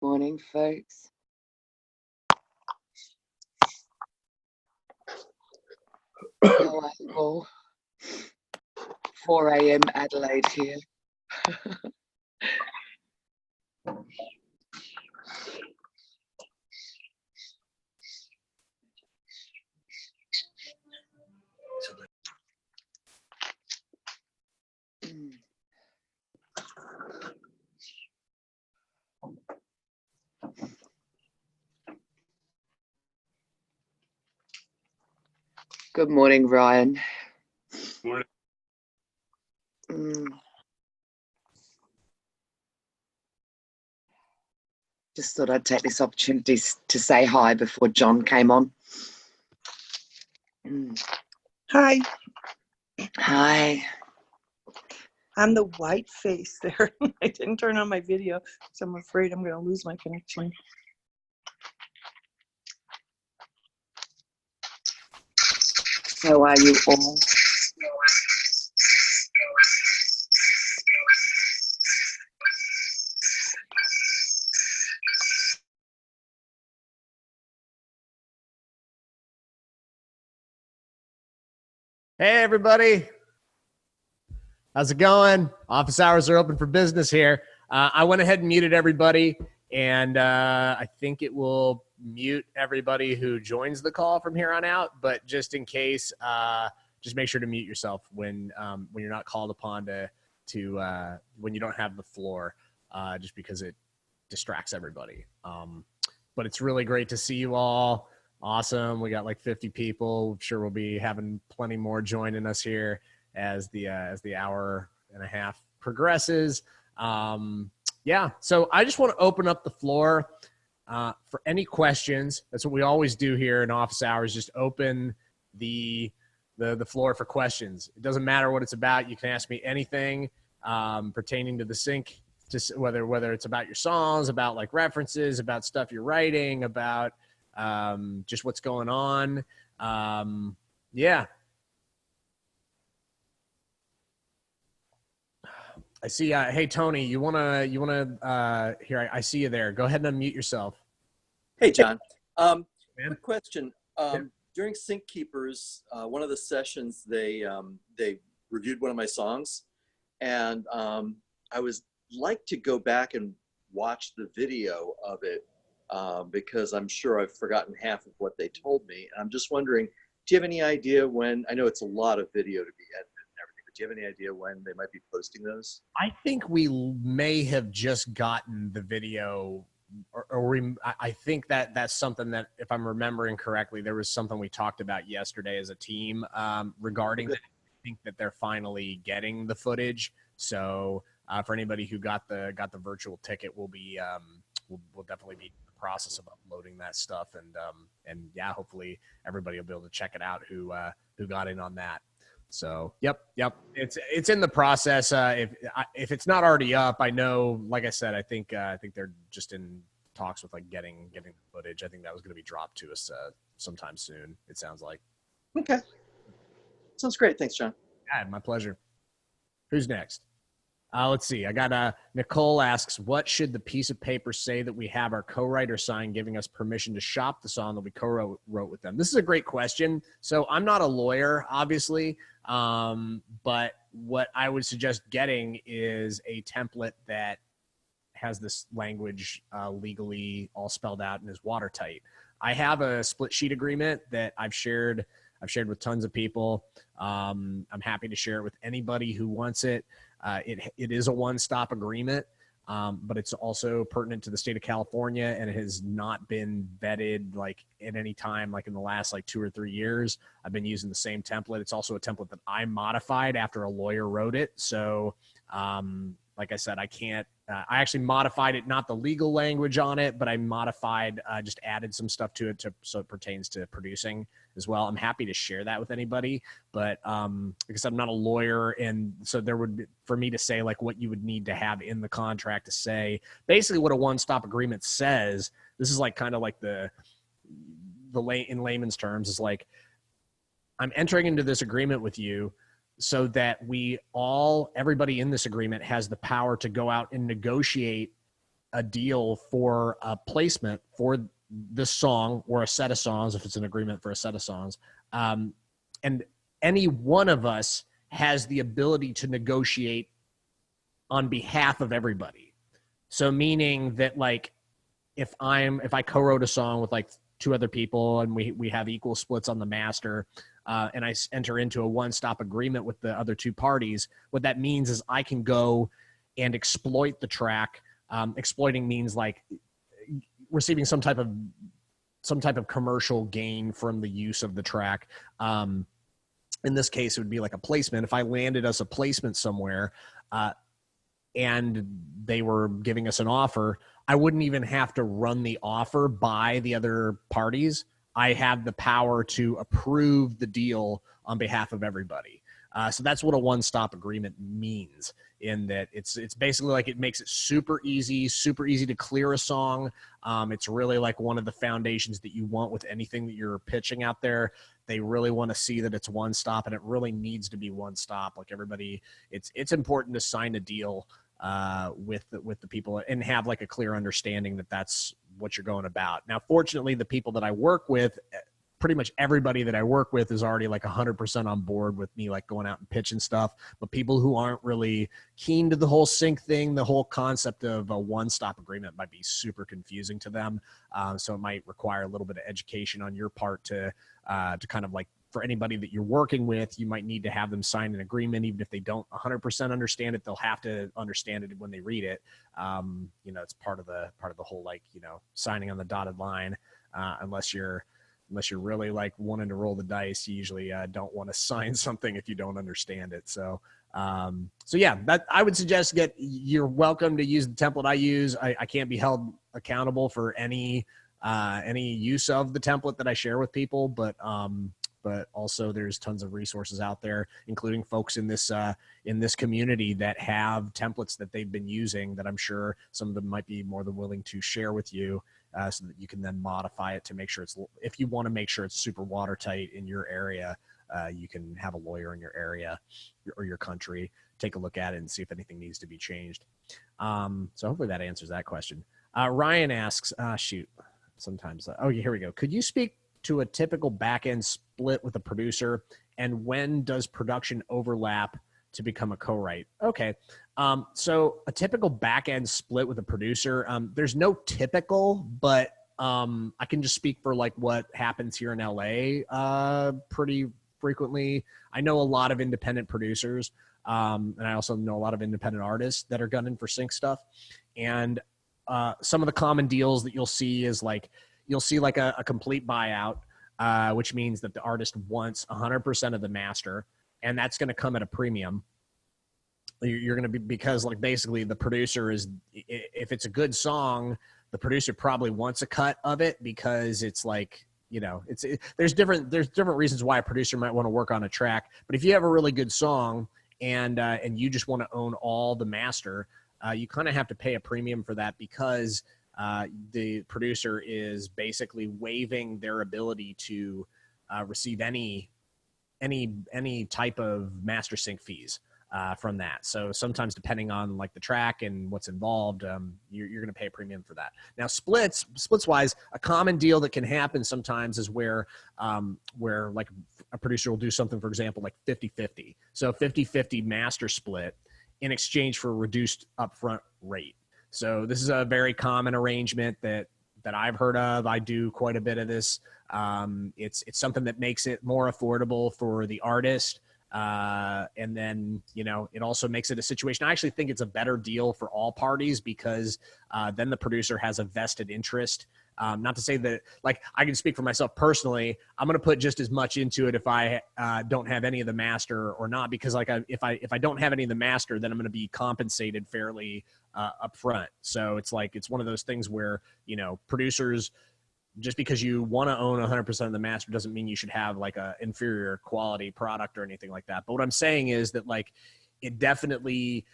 Morning, folks. How are you all? 4 a.m. Adelaide here. Good morning, Ryan. Morning. Just thought I'd take this opportunity to say hi before John came on. Hi, Hi. I'm the white face there. I didn't turn on my video, so I'm afraid I'm going to lose my connection. How are you all? Hey, everybody. How's it going? Office hours are open for business here. I went ahead and muted everybody, and I think it will mute everybody who joins the call from here on out. But just in case, just make sure to mute yourself when you're not called upon to when you don't have the floor, just because it distracts everybody. But it's really great to see you all. Awesome. We got like 50 people. I'm sure we'll be having plenty more joining us here as the hour and a half progresses. Yeah. So I just want to open up the floor for any questions. That's what we always do here in office hours. Just open the floor for questions. It doesn't matter what it's about. You can ask me anything pertaining to the sync, just whether it's about your songs, about like references, about stuff you're writing, about just what's going on. Yeah. I see. Hey, Tony, you wanna here, I see you there. Go ahead and unmute yourself. Hey, John. Quick question. During Sync Keepers, one of the sessions, they reviewed one of my songs, and I was like to go back and watch the video of it because I'm sure I've forgotten half of what they told me. And I'm just wondering, do you have any idea when? I know it's a lot of video to be edited and everything, but do you have any idea when they might be posting those? I think we may have just gotten the video, I think that's something that, if I'm remembering correctly, there was something we talked about yesterday as a team regarding that. I think that they're finally getting the footage. So for anybody who got the virtual ticket, we'll definitely be in the process of uploading that stuff, and yeah, hopefully everybody will be able to check it out who got in on that. So yep, it's in the process. If it's not already up, I know, like I said, I think they're just in talks with like getting the footage. I think that was going to be dropped to us sometime soon. It sounds like. Okay, sounds great. Thanks, John. Yeah, my pleasure. Who's next? Let's see. I got Nicole asks, what should the piece of paper say that we have our co-writer sign giving us permission to shop the song that we co-wrote with them? This is a great question. So I'm not a lawyer, obviously, but what I would suggest getting is a template that has this language legally all spelled out and is watertight. I have a split sheet agreement that I've shared with tons of people. I'm happy to share it with anybody who wants it. It is a one-stop agreement, but it's also pertinent to the state of California, and it has not been vetted like at any time, like in the last like 2 or 3 years. I've been using the same template. It's also a template that I modified after a lawyer wrote it. So, like I said, I can't, I actually modified it, not the legal language on it, but I modified, just added some stuff to it so it pertains to producing as well. I'm happy to share that with anybody, but because I'm not a lawyer, and so there would be, for me to say like what you would need to have in the contract to say basically what a one-stop agreement says. This is like kind of like in layman's terms is like, I'm entering into this agreement with you so that everybody in this agreement has the power to go out and negotiate a deal for a placement for this song or a set of songs, if it's an agreement for a set of songs. And any one of us has the ability to negotiate on behalf of everybody. So meaning that like, if I co-wrote a song with like 2 other people and we have equal splits on the master, and I enter into a one-stop agreement with the other 2 parties, what that means is I can go and exploit the track. Exploiting means like receiving some type of commercial gain from the use of the track. In this case, it would be like a placement. If I landed us a placement somewhere, and they were giving us an offer, I wouldn't even have to run the offer by the other parties. I have the power to approve the deal on behalf of everybody. So that's what a one-stop agreement means, in that it's basically like it makes it super easy to clear a song. It's really like one of the foundations that you want with anything that you're pitching out there. They really want to see that it's one stop, and it really needs to be one stop. Like everybody, it's important to sign a deal with the people and have like a clear understanding that that's what you're going about. Now, fortunately, the people that I work with, pretty much everybody that I work with is already like 100% on board with me, like going out and pitching stuff. But people who aren't really keen to the whole sync thing, the whole concept of a one-stop agreement might be super confusing to them. So it might require a little bit of education on your part to kind of like, for anybody that you're working with, you might need to have them sign an agreement. Even if they don't 100% understand it, they'll have to understand it when they read it. It's part of the whole, like, signing on the dotted line, unless you're really like wanting to roll the dice. You usually don't want to sign something if you don't understand it. So yeah, that I would suggest you're welcome to use the template I use. I can't be held accountable for any use of the template that I share with people, but also there's tons of resources out there, including folks in this community that have templates that they've been using that I'm sure some of them might be more than willing to share with you, so that you can then modify it to make sure if you want to make sure it's super watertight in your area, you can have a lawyer in your area or your country take a look at it and see if anything needs to be changed. So hopefully that answers that question. Ryan asks, here we go. Could you speak to a typical back-end split with a producer, and when does production overlap to become a co-write? Okay. So a typical back-end split with a producer, there's no typical, but I can just speak for like what happens here in LA pretty frequently. I know a lot of independent producers, and I also know a lot of independent artists that are gunning for sync stuff. And some of the common deals that you'll see is like, you'll see like a complete buyout, which means that the artist wants 100% of the master, and that's going to come at a premium. You're going to be, because like basically the producer is, if it's a good song, the producer probably wants a cut of it, because it's like, there's different reasons why a producer might want to work on a track. But if you have a really good song and you just want to own all the master, you kind of have to pay a premium for that, because the producer is basically waiving their ability to receive any type of master sync fees from that. So sometimes, depending on like the track and what's involved, you're going to pay a premium for that. Now, splits wise, a common deal that can happen sometimes is where like a producer will do something, for example, like 50-50. So 50-50 master split in exchange for a reduced upfront rate. So this is a very common arrangement that I've heard of. I do quite a bit of this. It's something that makes it more affordable for the artist. And then, it also makes it a situation. I actually think it's a better deal for all parties, because then the producer has a vested interest. Not to say that, like, I can speak for myself personally. I'm going to put just as much into it if I don't have any of the master or not, because like if I don't have any of the master, then I'm going to be compensated fairly upfront. So it's like, it's one of those things where, producers, just because you want to own 100% of the master doesn't mean you should have like a inferior quality product or anything like that. But what I'm saying is that like, it definitely,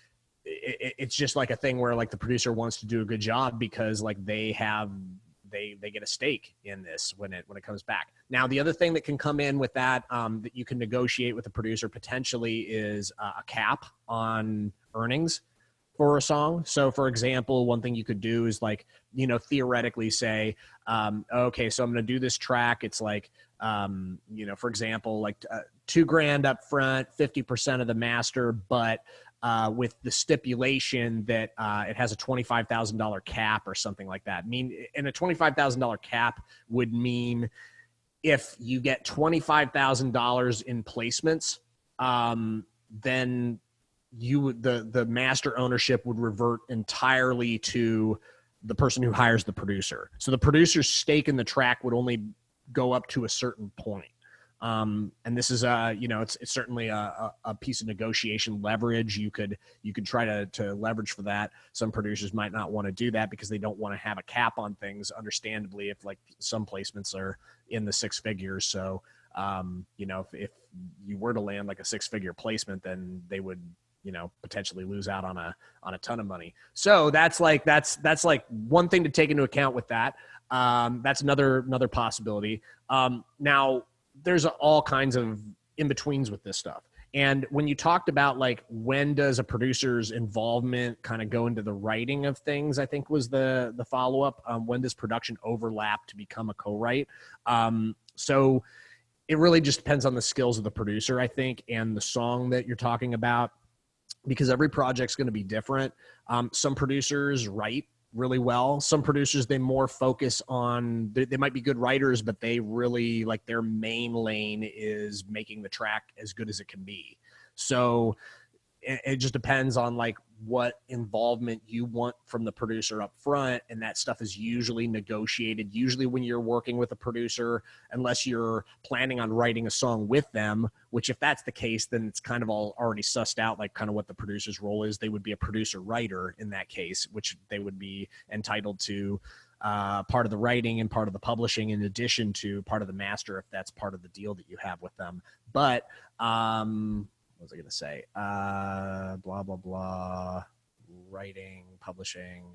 it's just like a thing where like the producer wants to do a good job, because like they get a stake in this when it comes back. Now, the other thing that can come in with that, that you can negotiate with the producer potentially, is a cap on earnings for a song. So for example, one thing you could do is like, theoretically say, okay, so I'm going to do this track. It's like, for example, like $2,000 up front, 50% of the master, but with the stipulation that it has a $25,000 cap or something like that. And a $25,000 cap would mean if you get $25,000 in placements, then the master ownership would revert entirely to the person who hires the producer. So the producer's stake in the track would only go up to a certain point. And this is it's certainly a piece of negotiation leverage. You could try to leverage for that. Some producers might not want to do that because they don't want to have a cap on things, understandably, if like some placements are in the six figures. So if you were to land like a six-figure placement, then they would potentially lose out on a ton of money. So that's like one thing to take into account with that. That's another possibility. Now there's all kinds of in-betweens with this stuff. And when you talked about like, when does a producer's involvement kind of go into the writing of things, I think was the follow-up. When does production overlap to become a co-write? So it really just depends on the skills of the producer, I think, and the song that you're talking about, because every project's going to be different. Some producers write really well. Some producers, they more focus on, they might be good writers, but they really like their main lane is making the track as good as it can be. So it just depends on like what involvement you want from the producer up front. And that stuff is usually negotiated. Usually when you're working with a producer, unless you're planning on writing a song with them, which if that's the case, then it's kind of all already sussed out, like kind of what the producer's role is. They would be a producer writer in that case, which they would be entitled to part of the writing and part of the publishing, in addition to part of the master, if that's part of the deal that you have with them. But, what was I going to say? Blah, blah, blah. Writing, publishing.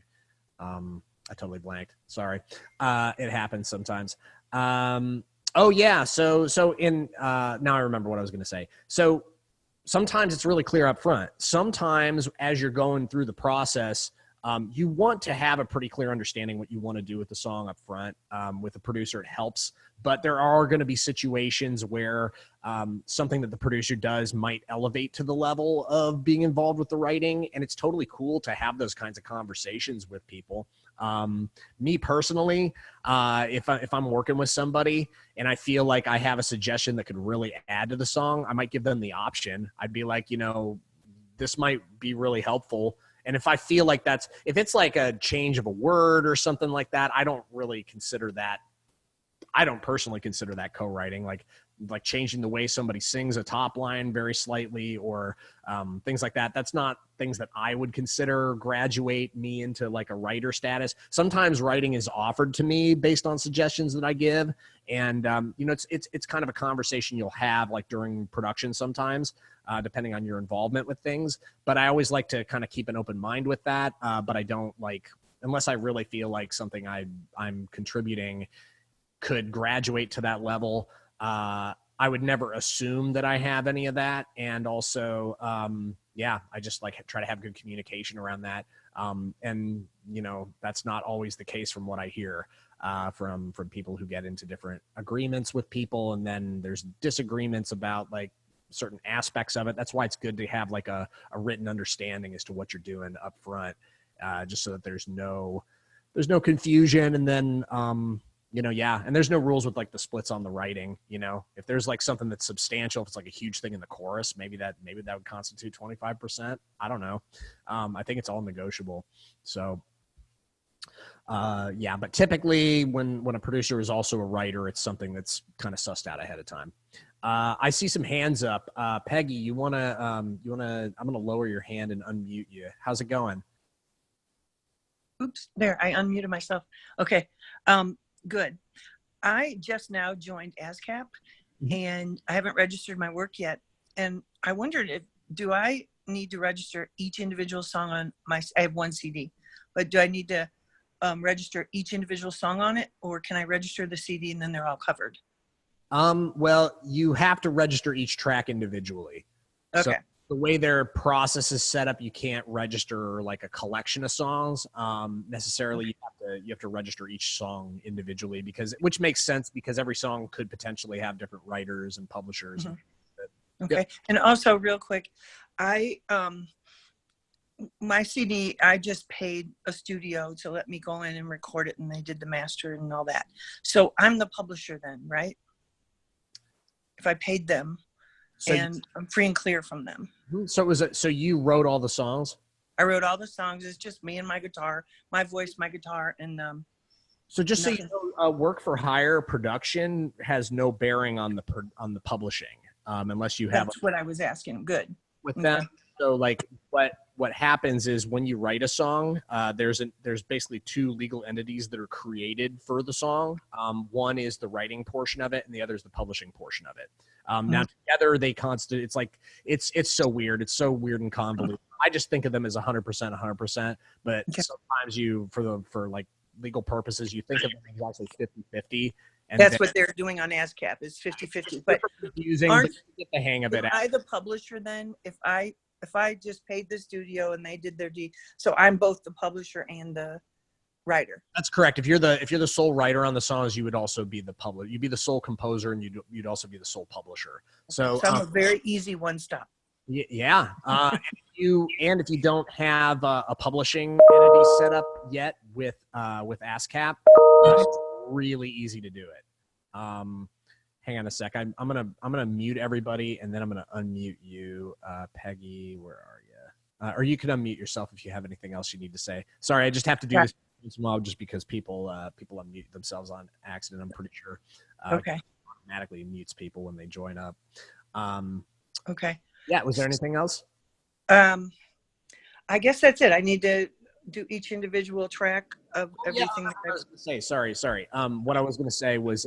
I totally blanked. Sorry. It happens sometimes. Oh yeah. So now I remember what I was going to say. So sometimes it's really clear up front. Sometimes as you're going through the process, you want to have a pretty clear understanding what you want to do with the song up front. With a producer, it helps. But there are going to be situations where something that the producer does might elevate to the level of being involved with the writing. And it's totally cool to have those kinds of conversations with people. Me personally, if I'm working with somebody and I feel like I have a suggestion that could really add to the song, I might give them the option. I'd be like, this might be really helpful. And if I feel like if it's like a change of a word or something like that, I don't personally consider that co-writing, like changing the way somebody sings a top line very slightly or things like that. That's not things that I would consider graduate me into like a writer status. Sometimes writing is offered to me based on suggestions that I give. And, it's kind of a conversation you'll have like during production sometimes, depending on your involvement with things. But I always like to kind of keep an open mind with that. But I don't unless I really feel like something I'm contributing could graduate to that level. I would never assume that I have any of that. And also, I just try to have good communication around that. And that's not always the case from what I hear from people who get into different agreements with people. And then there's disagreements about certain aspects of it. That's why it's good to have a written understanding as to what you're doing up front, just so that there's no confusion. And then, and there's no rules with the splits on the writing. If there's something that's substantial, if it's a huge thing in the chorus, maybe that would constitute 25%. I don't know. I think it's all negotiable. So, but typically when a producer is also a writer, it's something that's kind of sussed out ahead of time. I see some hands up. Peggy, I'm going to lower your hand and unmute you. How's it going? Oops, there, I unmuted myself. Okay. Good. I just now joined ASCAP and I haven't registered my work yet. And I wondered do I need to register each individual song on I have one CD, but do I need to register each individual song on it, or can I register the CD and then they're all covered? Well, you have to register each track individually. Okay. the way their process is set up, you can't register like a collection of songs. Necessarily, you have to register each song individually, which makes sense because every song could potentially have different writers and publishers. Okay. Yep. And also real quick, my CD, I just paid a studio to let me go in and record it, and they did the master and all that. So I'm the publisher then, right? If I paid them, So, and I'm free and clear from them. so you wrote all the songs? I wrote all the songs. It's just me and my guitar, my voice, my guitar, and So just nothing. so you know, work for hire production has no bearing on the publishing, unless you have That's what I was asking. Good. with Okay. them. So like what happens is when you write a song, there's basically two legal entities that are created for the song. One is the writing portion of it, and the other is the publishing portion of it. Now together they constitute. It's like it's so weird. It's so weird and convoluted. I just think of them as 100%, but Okay. sometimes for like legal purposes, you think of them as actually 50-50. And That's what they're doing on ASCAP is 50-50. But confusing. aren't- But you get the hang of it. am I the publisher then? If I just paid the studio and they did their deed, so I'm both the publisher and the writer. That's correct. If you're the sole writer on the songs, you would also be the publisher. You'd be the sole composer, and you'd also be the sole publisher. So I'm a very easy one stop. yeah. If you don't have a publishing entity set up yet with ASCAP, it's really easy to do it. Hang on a sec. I'm gonna mute everybody, and then I'm gonna unmute you, Peggy. Where are you? Or you can unmute yourself if you have anything else you need to say. Sorry, I just have to do this just because people unmute themselves on accident. I'm pretty sure. Okay. Automatically mutes people when they join up. Okay. Yeah. Was there anything else? I guess that's it. I need to do each individual track of everything. I was gonna say, sorry. What I was going to say was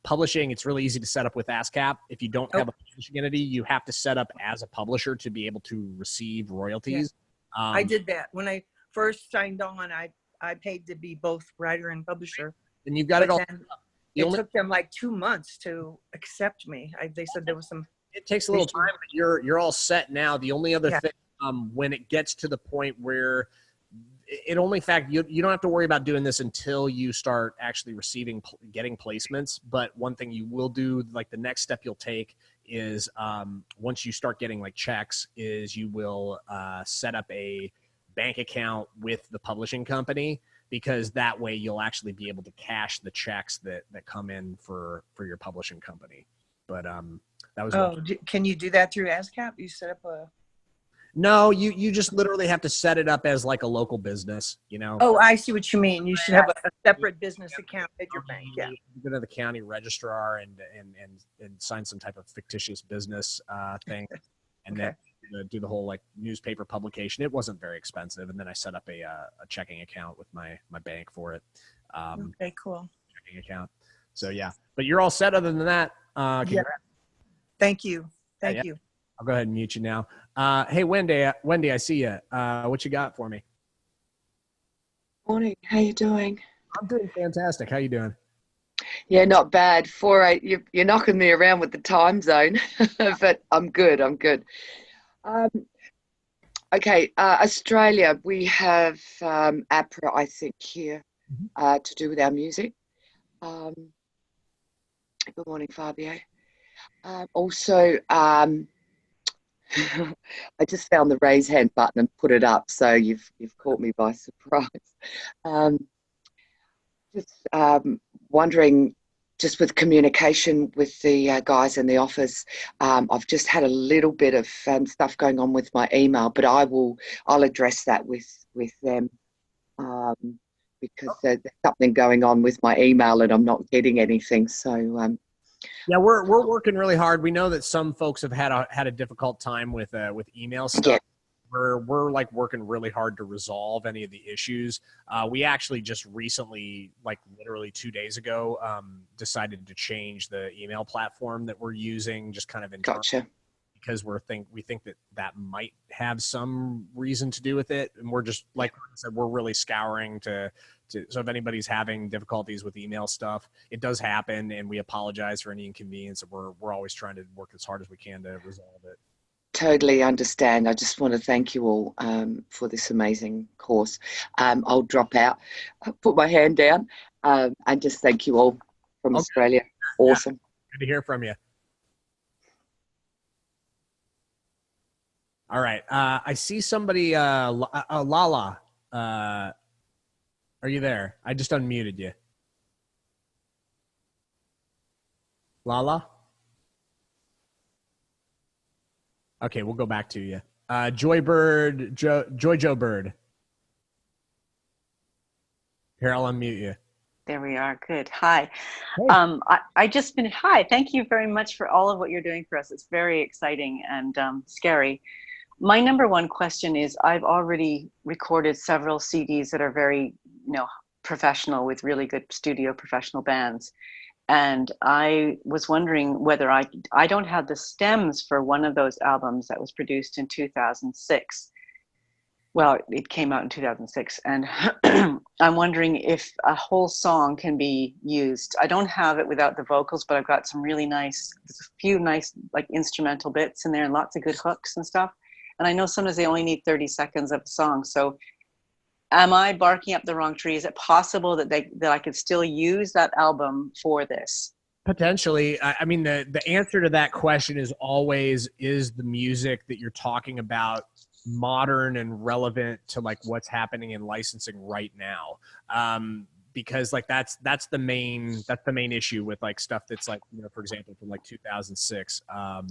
publishing. It's really easy to set up with ASCAP. If you don't have a publishing entity, you have to set up as a publisher to be able to receive royalties. Yeah. I did that when I first signed on. I paid to be both writer and publisher. And you've got it all. It took them like 2 months to accept me. They said there was some. It takes a little time, but you're all set now. The only other thing, when it gets to the point where you don't have to worry about doing this until you start actually getting placements. But one thing you will do, like the next step you'll take is once you start getting like checks, is you will set up a bank account with the publishing company, because that way you'll actually be able to cash the checks that come in for your publishing company. But that was can you do that through ASCAP? You set up a. No, you just literally have to set it up as like a local business, you know. Oh, I see what you mean. You should have a separate business account at your bank. Yeah. You go to the county registrar and sign some type of fictitious business thing, and then do the whole like newspaper publication. It wasn't very expensive, and then I set up a checking account with my bank for it. Okay, cool. Checking account. So yeah, but you're all set. Other than that, Thank you. Thank you. I'll go ahead and mute you now. Hey, Wendy, I see you. What you got for me? Morning. How you doing? I'm doing fantastic. How you doing? Yeah, not bad. 4-8. You're knocking me around with the time zone, but I'm good. Okay, Australia. We have APRA, I think, here to do with our music. Good morning, Fabio. Also, I just found the raise hand button and put it up, so you've caught me by surprise. Just wondering, just with communication with the guys in the office, I've just had a little bit of stuff going on with my email, but I'll address that with them because there's something going on with my email and I'm not getting anything. So. Yeah, we're working really hard. We know that some folks have had a difficult time with email stuff. Yeah. We're like working really hard to resolve any of the issues. We actually just recently, like literally 2 days ago, decided to change the email platform that we're using, just kind of internally, Gotcha. because we think that might have some reason to do with it, and we're just like I said, we're really scouring to so if anybody's having difficulties with email stuff, it does happen, and we apologize for any inconvenience, and we're always trying to work as hard as we can to resolve it. totally understand. I just want to thank you all for this amazing course. I'll drop out, put my hand down, and just thank you all from Okay. Australia. Awesome. Yeah. Good to hear from you. All right. I see somebody, Lala. Are you there? I just unmuted you. Lala? Okay, we'll go back to you. Joy Joe Bird. Here, I'll unmute you. There we are. Good. Hi. Hey. I just finished. Hi. Thank you very much for all of what you're doing for us. It's very exciting and scary. My number one question is, I've already recorded several CDs that are very, professional, with really good studio professional bands. And I was wondering whether I don't have the stems for one of those albums that was produced in 2006. Well, it came out in 2006. And I'm wondering if a whole song can be used. I don't have it without the vocals, but I've got some really nice, there's a few nice like instrumental bits in there and lots of good hooks and stuff. And I know sometimes they only need 30 seconds of a song. So am I barking up the wrong tree? Is it possible that I could still use that album for this? Potentially. I mean, the answer to that question is always, is the music that you're talking about modern and relevant to like what's happening in licensing right now? Because like that's the main issue with like stuff that's like, for example, from like 2006.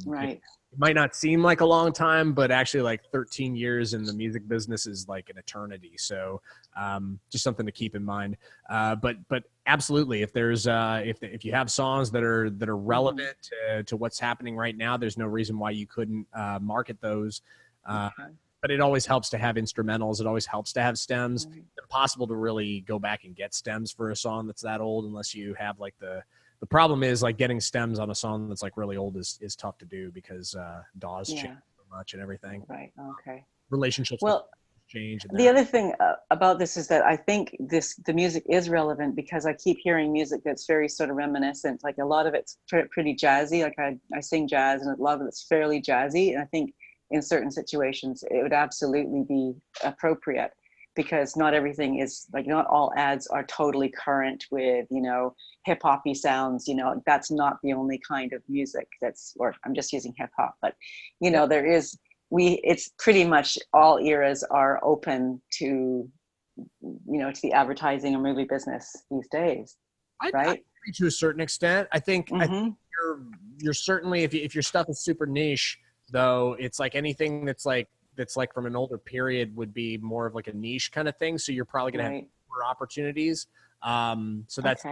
Right. It might not seem like a long time, but actually like 13 years in the music business is like an eternity. So just something to keep in mind. But absolutely, if there's if you have songs that are relevant to what's happening right now, there's no reason why you couldn't market those. Okay. But it always helps to have instrumentals. It always helps to have stems. Right. It's impossible to really go back and get stems for a song that's that old unless you have like the problem is like getting stems on a song that's like really old is tough to do because DAWs change so much and everything. Right. Okay. Relationships change. The other thing about this is that I think the music is relevant because I keep hearing music that's very sort of reminiscent. Like a lot of it's pretty jazzy. Like I sing jazz and a lot of it's fairly jazzy. And I think in certain situations, it would absolutely be appropriate because not everything is like, not all ads are totally current with, hip hoppy sounds, that's not the only kind of music or I'm just using hip hop, but it's pretty much all eras are open to, to the advertising or movie business these days. Right? I agree to a certain extent. I think, you're certainly, if your stuff is super niche, though, it's like anything that's like from an older period would be more of like a niche kind of thing. So you're probably going to have more opportunities. So that's,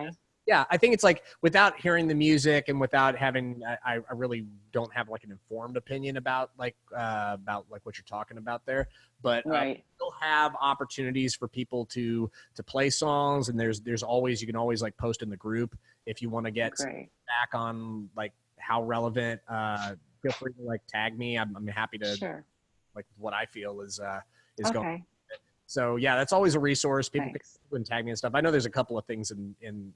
yeah, I think it's like without hearing the music and without having, I really don't have like an informed opinion about what you're talking about there, but you'll have opportunities for people to play songs. And there's always, you can always like post in the group if you want to get back on like how relevant, feel free to like tag me. I'm happy to like what I feel is going. So yeah, that's always a resource. People can tag me and stuff. I know there's a couple of things in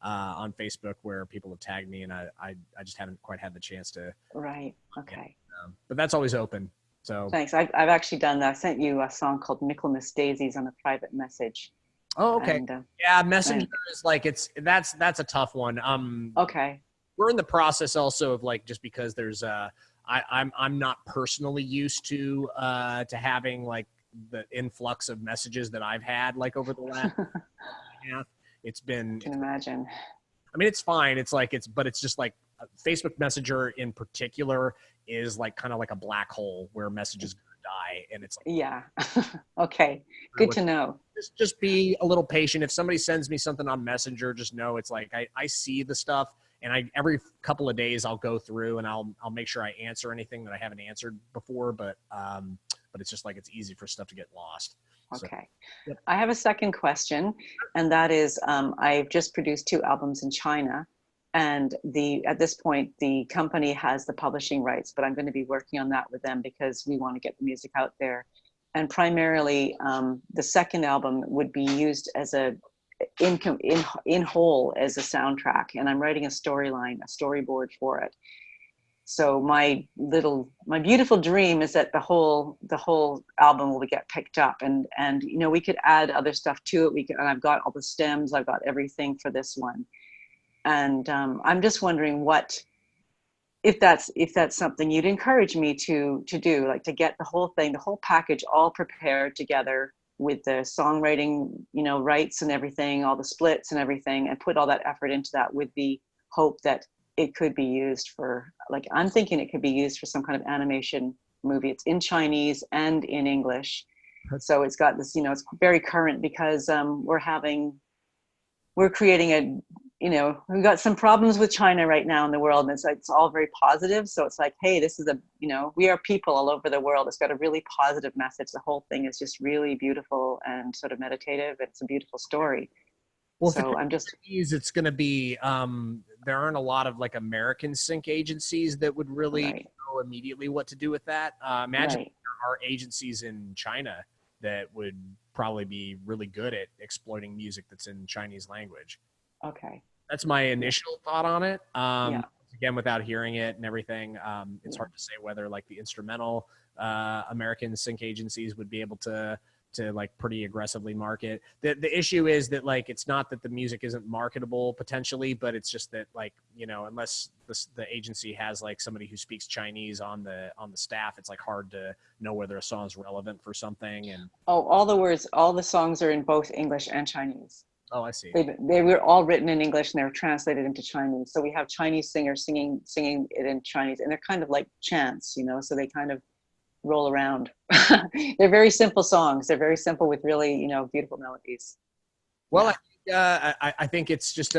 on Facebook where people have tagged me and I just haven't quite had the chance to. Right. Okay. But that's always open. So thanks. I've actually done that. I sent you a song called Michaelmas Daisies on a private message. Oh, okay. And, yeah. Messenger is like, that's a tough one. Okay. We're in the process also of like, just because there's I'm not personally used to having like the influx of messages that I've had like over the last half. It's been, I can imagine. I mean, it's fine. But it's just like Facebook Messenger in particular is like kind of like a black hole where messages die. And it's like, yeah. Okay. Good to know. Just be a little patient. If somebody sends me something on Messenger, just know it's like, I see the stuff. And every couple of days I'll go through and I'll make sure I answer anything that I haven't answered before, but it's just like, it's easy for stuff to get lost. Okay. So, yep. I have a second question, and that is, I've just produced 2 albums in China, and at this point, the company has the publishing rights, but I'm going to be working on that with them because we want to get the music out there. And primarily, the second album would be used as in whole as a soundtrack, and I'm writing a storyboard for it. So my beautiful dream is that the whole album will get picked up, and you know, we could add other stuff to it. And I've got all the stems, I've got everything for this one, and I'm just wondering if that's something you'd encourage me to do, like to get the whole thing, the whole package, all prepared together with the songwriting, you know, rights and everything, all the splits and everything, and put all that effort into that with the hope that it could be used for, like, I'm thinking it could be used for some kind of animation movie. It's in Chinese and in English. So it's got this, you know, it's very current because we're creating you know, we've got some problems with China right now in the world, and it's all very positive. So it's like, hey, this is you know, we are people all over the world. It's got a really positive message. The whole thing is just really beautiful and sort of meditative. It's a beautiful story. Well, so it's going to be, there aren't a lot of like American sync agencies that would really know immediately what to do with that. Imagine there are agencies in China that would probably be really good at exploiting music that's in Chinese language. Okay. That's my initial thought on it. Again, without hearing it and everything, it's hard to say whether like the instrumental American sync agencies would be able to like pretty aggressively market. The issue is that like, it's not that the music isn't marketable potentially, but it's just that like, you know, unless the agency has like somebody who speaks Chinese on the staff, it's like hard to know whether a song is relevant for something. And all the songs are in both English and Chinese. Oh, I see. They were all written in English and they were translated into Chinese. So we have Chinese singers singing it in Chinese, and they're kind of like chants, you know, so they kind of roll around. They're very simple songs. They're very simple with really, you know, beautiful melodies. Well, I think it's just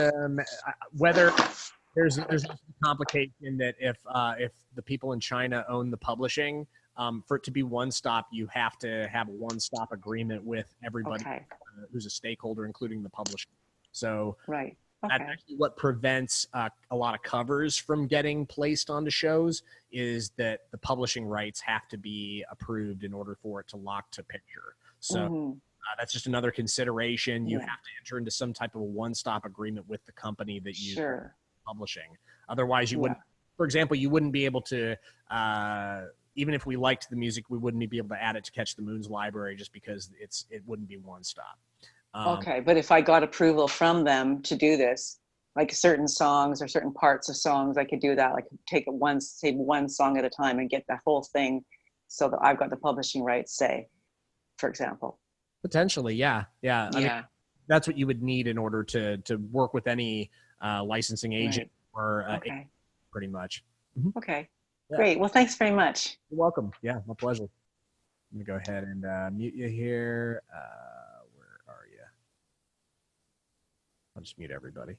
whether there's a complication that if the people in China own the publishing, for it to be one stop, you have to have a one stop agreement with everybody who's a stakeholder, including the publisher. So that's actually what prevents a lot of covers from getting placed onto shows, is that the publishing rights have to be approved in order for it to lock to picture. So that's just another consideration. You have to enter into some type of a one-stop agreement with the company that you're publishing. Otherwise, you wouldn't, for example, you wouldn't be able to, even if we liked the music, we wouldn't be able to add it to Catch the Moon's library just because it wouldn't be one stop. Okay, but if I got approval from them to do this, like certain songs or certain parts of songs, I could do that. Like take it one song at a time and get the whole thing, so that I've got the publishing rights, say, for example. Potentially, yeah. I mean, that's what you would need in order to work with any licensing agent or pretty much. Mm-hmm. Okay, great. Well, thanks very much. You're welcome. Yeah, my pleasure. Let me go ahead and mute you here. Where are you? I'll just mute everybody.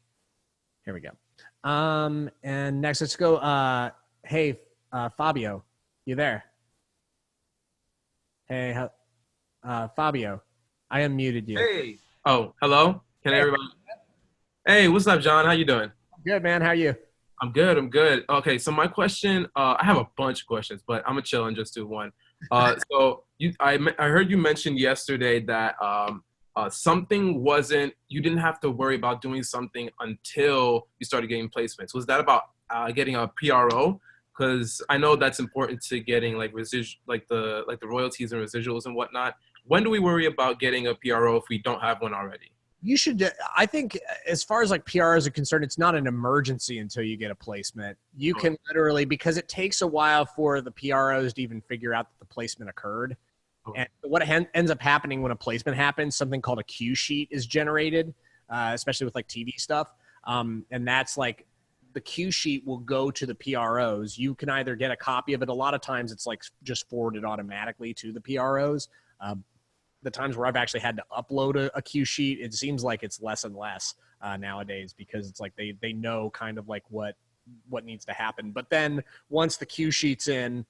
Here we go. And next, let's go. Hey, Fabio, you there? Hey, Fabio, I unmuted you. Hey. Oh, hello. Can everybody? Hey, what's up, John? How you doing? Good, man. How are you? I'm good. Okay, so my question, I have a bunch of questions, but I'm gonna chill and just do one. So I heard you mention yesterday that something you didn't have to worry about doing something until you started getting placements. Was that about getting a PRO? Because I know that's important to getting like the royalties and residuals and whatnot. When do we worry about getting a PRO if we don't have one already? You should, I think, as far as like PRs are concerned, it's not an emergency until you get a placement. You can literally, because it takes a while for the PROs to even figure out that the placement occurred. And what ends up happening when a placement happens, something called a Q sheet is generated, especially with like TV stuff. And that's like, the Q sheet will go to the PROs. You can either get a copy of it. A lot of times it's like just forwarded automatically to the PROs. The times where I've actually had to upload a Q sheet, it seems like it's less and less nowadays, because it's like they know kind of like what needs to happen. But then once the Q sheet's in,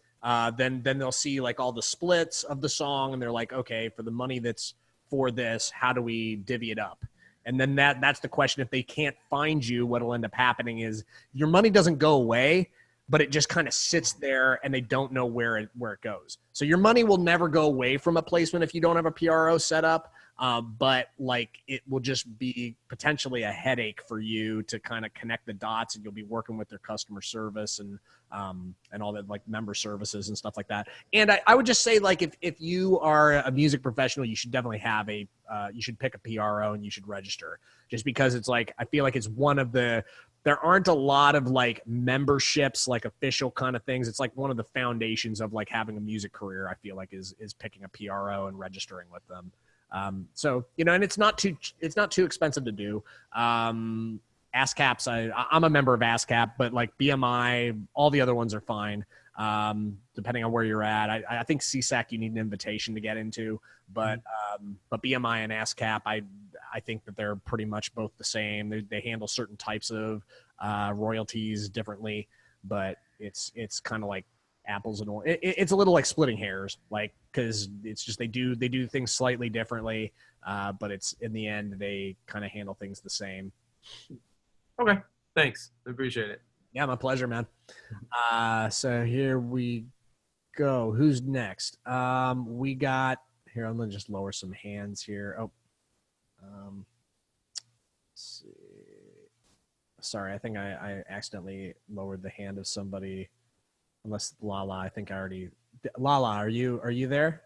then they'll see like all the splits of the song, and they're like, okay, for the money that's for this, how do we divvy it up? And then that's the question. If they can't find you, what'll end up happening is your money doesn't go away, but it just kind of sits there and they don't know where it goes. So your money will never go away from a placement if you don't have a PRO set up. but like it will just be potentially a headache for you to kind of connect the dots, and you'll be working with their customer service and all that, like member services and stuff like that. And I would just say, like, if you are a music professional, you should definitely have you should pick a PRO and you should register, just because it's like, I feel like it's one of there aren't a lot of like memberships, like official kind of things. It's like one of the foundations of like having a music career, I feel like, is picking a PRO and registering with them. So, and it's not too expensive to do. ASCAPs, I'm a member of ASCAP, but like BMI, all the other ones are fine. Depending on where you're at. I think CSAC you need an invitation to get into, but BMI and ASCAP, I think that they're pretty much both the same. They handle certain types of royalties differently, but it's kind of like apples and oranges. It's a little like splitting hairs, like, because it's just they do things slightly differently, but it's in the end they kind of handle things the same. Okay, thanks. I appreciate it. Yeah, my pleasure, man. So here we go. Who's next? We got here. I'm gonna just lower some hands here. Oh, let's see. Sorry, I think I accidentally lowered the hand of somebody. Unless Lala, I think I already. Lala, are you there?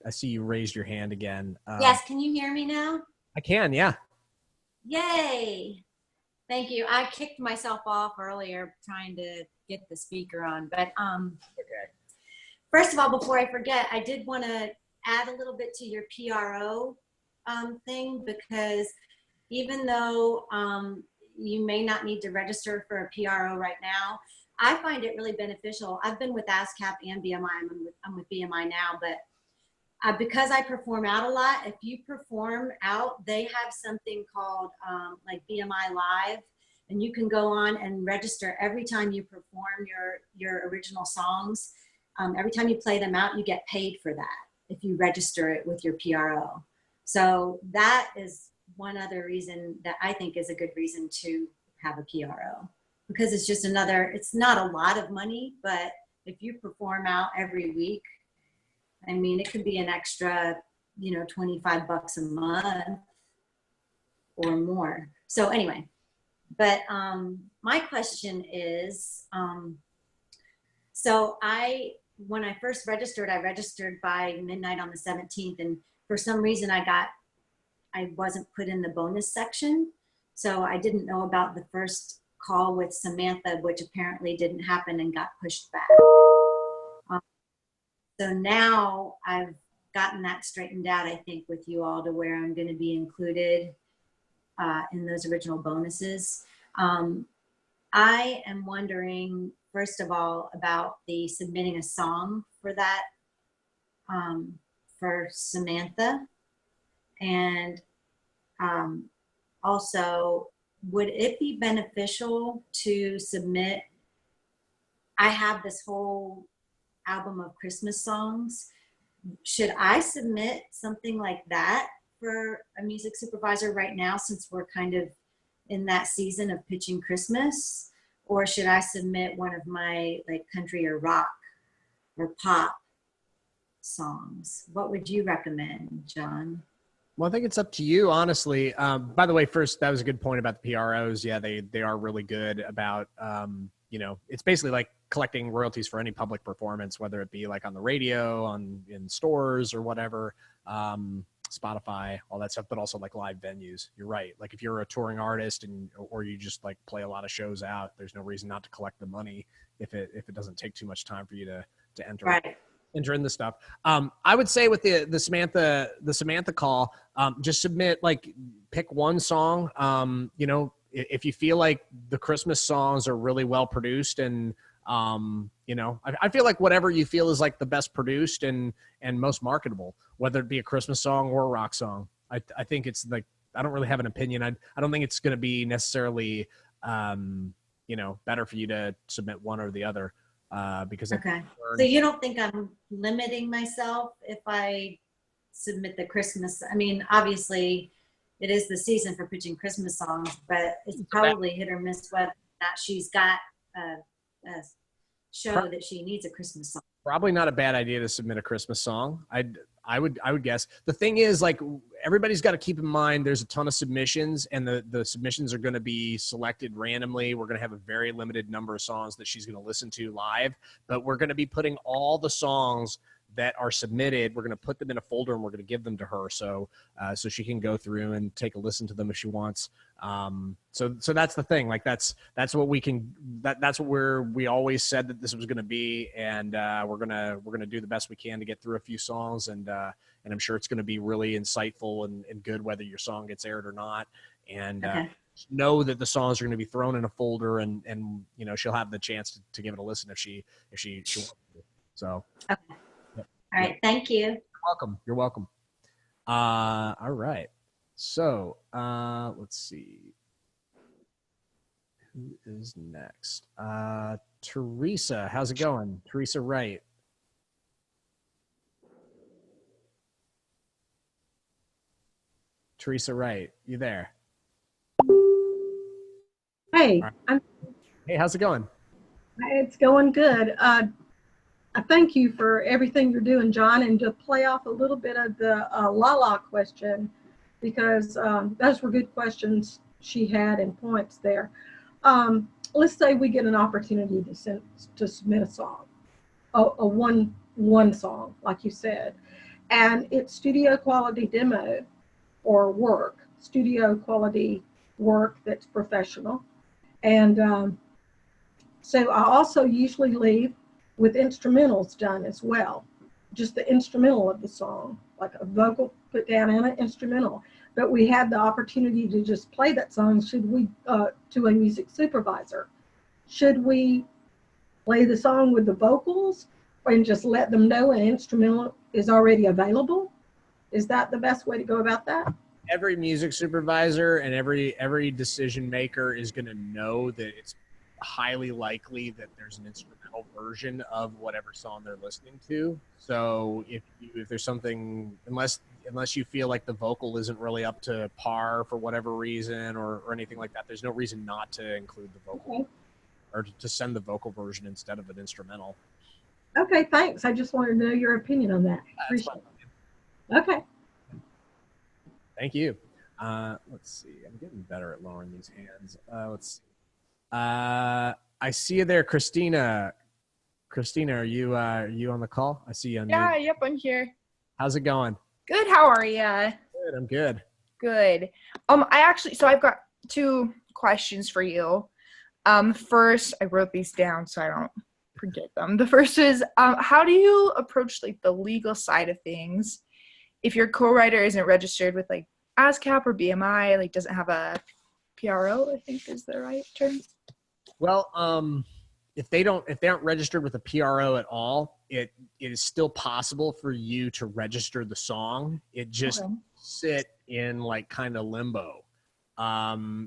I see you raised your hand again. Yes, can you hear me now? I can, yeah. Yay! Thank you. I kicked myself off earlier trying to get the speaker on, but Okay. First of all, before I forget, I did want to add a little bit to your PRO thing, because even though you may not need to register for a PRO right now, I find it really beneficial. I've been with ASCAP and BMI. I'm with BMI now, but because I perform out a lot, if you perform out, they have something called like BMI Live, and you can go on and register every time you perform your original songs. Every time you play them out, you get paid for that if you register it with your PRO. So that is one other reason that I think is a good reason to have a PRO, because it's just it's not a lot of money, but if you perform out every week, I mean, it could be an extra, $25 a month or more. So anyway, but my question is, so when I first registered, I registered by midnight on the 17th, and for some reason I wasn't put in the bonus section. So I didn't know about the first call with Samantha, which apparently didn't happen and got pushed back. So now I've gotten that straightened out, I think, with you all, to where I'm going to be included in those original bonuses. I am wondering, first of all, about the submitting a song for that, for Samantha. And also, would it be beneficial to submit? I have this whole album of Christmas songs. Should I submit something like that for a music supervisor right now, since we're kind of in that season of pitching Christmas? Or should I submit one of my like country or rock or pop songs? What would you recommend, John? Well, I think it's up to you, honestly. By the way, first, that was a good point about the PROs. Yeah, they are really good about, it's basically like collecting royalties for any public performance, whether it be like on the radio, in stores or whatever, Spotify, all that stuff, but also like live venues. You're right. Like if you're a touring artist or you just like play a lot of shows out, there's no reason not to collect the money if it doesn't take too much time for you to enter. Right. Enter in the stuff. I would say with the Samantha call, just submit, like, pick one song. If you feel like the Christmas songs are really well produced, and I feel like whatever you feel is like the best produced and most marketable, whether it be a Christmas song or a rock song. I think it's like, I don't really have an opinion. I don't think it's going to be necessarily better for you to submit one or the other. Because okay. So you don't think I'm limiting myself if I submit the Christmas? I mean, obviously it is the season for pitching Christmas songs, but it's probably hit or miss whether or not she's got a show that she needs a Christmas song. Probably not a bad idea to submit a Christmas song. I would guess. The thing is, like, everybody's got to keep in mind there's a ton of submissions, and the submissions are going to be selected randomly. We're going to have a very limited number of songs that she's going to listen to live, but we're going to be putting all the songs that are submitted, we're going to put them in a folder and we're going to give them to her, so she can go through and take a listen to them if she wants. So that's the thing. Like, that's what we can. That's where we always said that this was going to be, and we're gonna do the best we can to get through a few songs, and I'm sure it's going to be really insightful and good whether your song gets aired or not. And know that the songs are going to be thrown in a folder, and you know, she'll have the chance to give it a listen if she wants to. So. Okay. All right, thank you. You're welcome. All right. So let's see. Who is next? Teresa, how's it going? Teresa Wright. Teresa Wright, you there? Hey, right. Hey, how's it going? It's going good. I thank you for everything you're doing, John, and to play off a little bit of the Lala question, because those were good questions she had and points there. Let's say we get an opportunity to submit a song, a one song, like you said, and it's studio quality demo or work, studio quality work that's professional. And so I also usually leave with instrumentals done as well, just the instrumental of the song, like a vocal put down and an instrumental. But we had the opportunity to just play that song. Should we, to a music supervisor, should we play the song with the vocals and just let them know an instrumental is already available? Is that the best way to go about that? Every music supervisor and every decision maker is going to know that it's highly likely that there's an instrumental version of whatever song they're listening to. So if there's something, unless you feel like the vocal isn't really up to par for whatever reason or anything like that, there's no reason not to include the vocal or to send the vocal version instead of an instrumental. Okay, thanks. I just wanted to know your opinion on that. Appreciate it. Okay. Thank you. Let's see. I'm getting better at lowering these hands. Let's see. I see you there, Christina. Christina, are you on the call? I see you on Yeah, mute. yep, I'm here. How's it going? Good, how are ya? Good, I'm good. Good. So I've got two questions for you. First, I wrote these down so I don't forget them. The first is, how do you approach like the legal side of things if your co-writer isn't registered with like ASCAP or BMI, like doesn't have a PRO, I think is the right term? Well, if they aren't registered with a PRO at all, it is still possible for you to register the song. It just sit in like kind of limbo.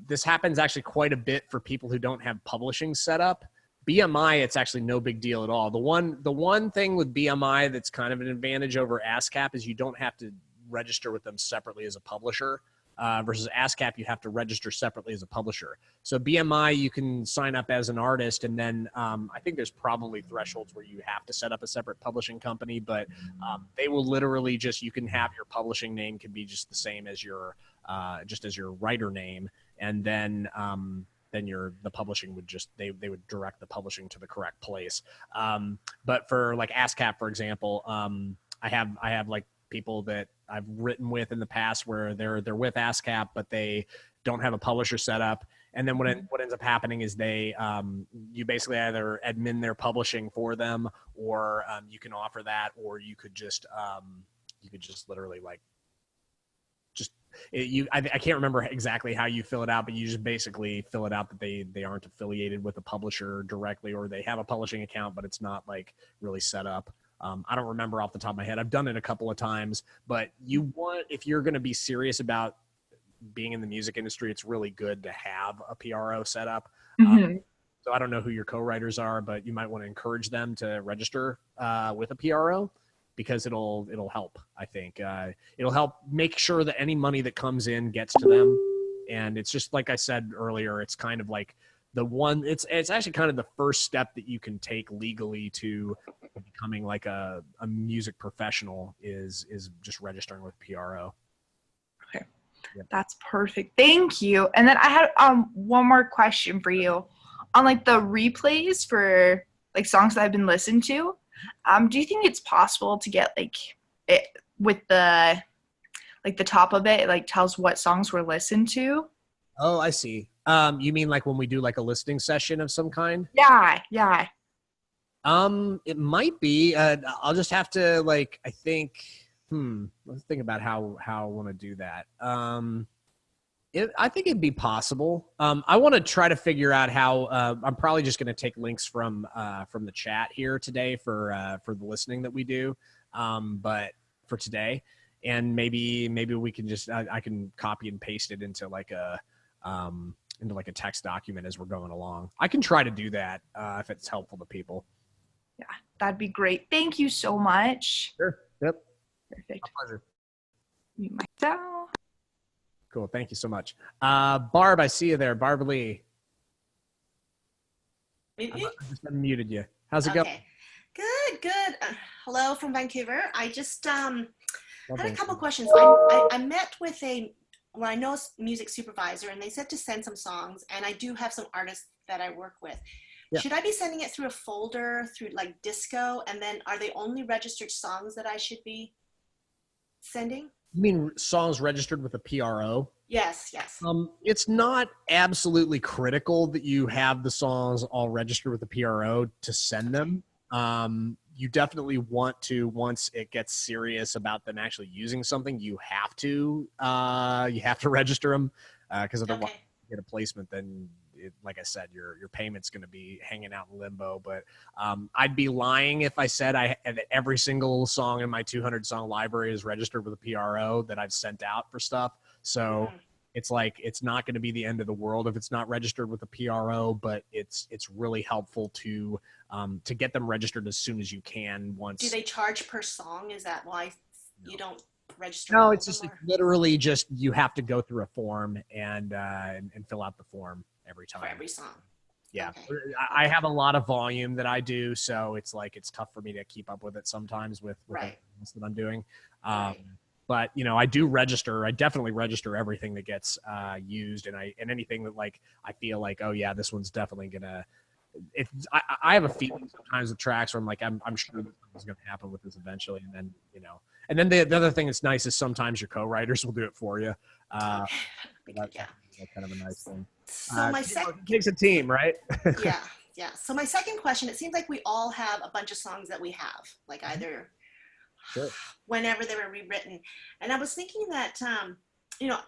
This happens actually quite a bit for people who don't have publishing set up. BMI, it's actually no big deal at all. The one thing with BMI that's kind of an advantage over ASCAP is you don't have to register with them separately as a publisher. Versus ASCAP, you have to register separately as a publisher. So BMI, you can sign up as an artist, and then I think there's probably thresholds where you have to set up a separate publishing company, but they will literally you can have your publishing name can be just the same as your writer name, and then the publishing would they would direct the publishing to the correct place. But for like ASCAP, for example, I have like people that I've written with in the past where they're with ASCAP, but they don't have a publisher set up. And then what ends up happening is you basically either admin their publishing for them, or you can offer that, or you could just literally like I can't remember exactly how you fill it out, but you just basically fill it out that they aren't affiliated with a publisher directly, or they have a publishing account, but it's not like really set up. I don't remember off the top of my head. I've done it a couple of times, but if you're going to be serious about being in the music industry, it's really good to have a PRO set up. So I don't know who your co-writers are, but you might want to encourage them to register with a PRO, because it'll help. I think it'll help make sure that any money that comes in gets to them. And it's just like I said earlier, it's kind of like it's actually kind of the first step that you can take legally to becoming like a music professional is just registering with PRO. Okay. Yep. That's perfect. Thank you. And then I had one more question for you. On like the replays for like songs that I've been listened to, do you think it's possible to get like it with the like the top of it like tells what songs were listened to? Oh, I see. You mean like when we do like a listening session of some kind? Yeah. It might be. I'll just have to like. I think. Let's think about how I want to do that. I think it'd be possible. I want to try to figure out how. I'm probably just going to take links from the chat here today for the listening that we do. But for today, and maybe we can just I can copy and paste it into like a text document as we're going along. I can try to do that if it's helpful to people. Yeah, that'd be great. Thank you so much. Sure. Yep. Perfect. My pleasure. Mute myself. Cool. Thank you so much. Barb, I see you there. Barb Lee. I just unmuted you. How's it going? Good. Hello from Vancouver. I just had a couple questions. I met with I know music supervisor, and they said to send some songs, and I do have some artists that I work with. Yeah. Should I be sending it through a folder, through like Disco, and then are they only registered songs that I should be sending? You mean songs registered with a PRO? Yes. It's not absolutely critical that you have the songs all registered with the PRO to send them. You definitely want to, once it gets serious about them actually using something, you have to register them because otherwise you get a placement, then like I said, your payment's going to be hanging out in limbo. But I'd be lying if I said every single song in my 200 song library is registered with a PRO that I've sent out for stuff. So it's like, it's not going to be the end of the world if it's not registered with a PRO, but it's really helpful to get them registered as soon as you can. Do they charge per song? Is that why you don't register? No, it's just literally just you have to go through a form and fill out the form every time. For every song. Yeah. Okay. I have a lot of volume that I do, so it's like it's tough for me to keep up with it sometimes with everything else that I'm doing. But I do register. I definitely register everything that gets used, and anything that like I feel like, oh yeah, this one's definitely gonna. I have a feeling sometimes with tracks where I'm like, I'm sure this is gonna happen with this eventually, and then and then the other thing that's nice is sometimes your co-writers will do it for you. That's kind of a nice thing. So it takes a team, right? Yeah. So my second question, it seems like we all have a bunch of songs that we have, like either whenever they were rewritten. And I was thinking that,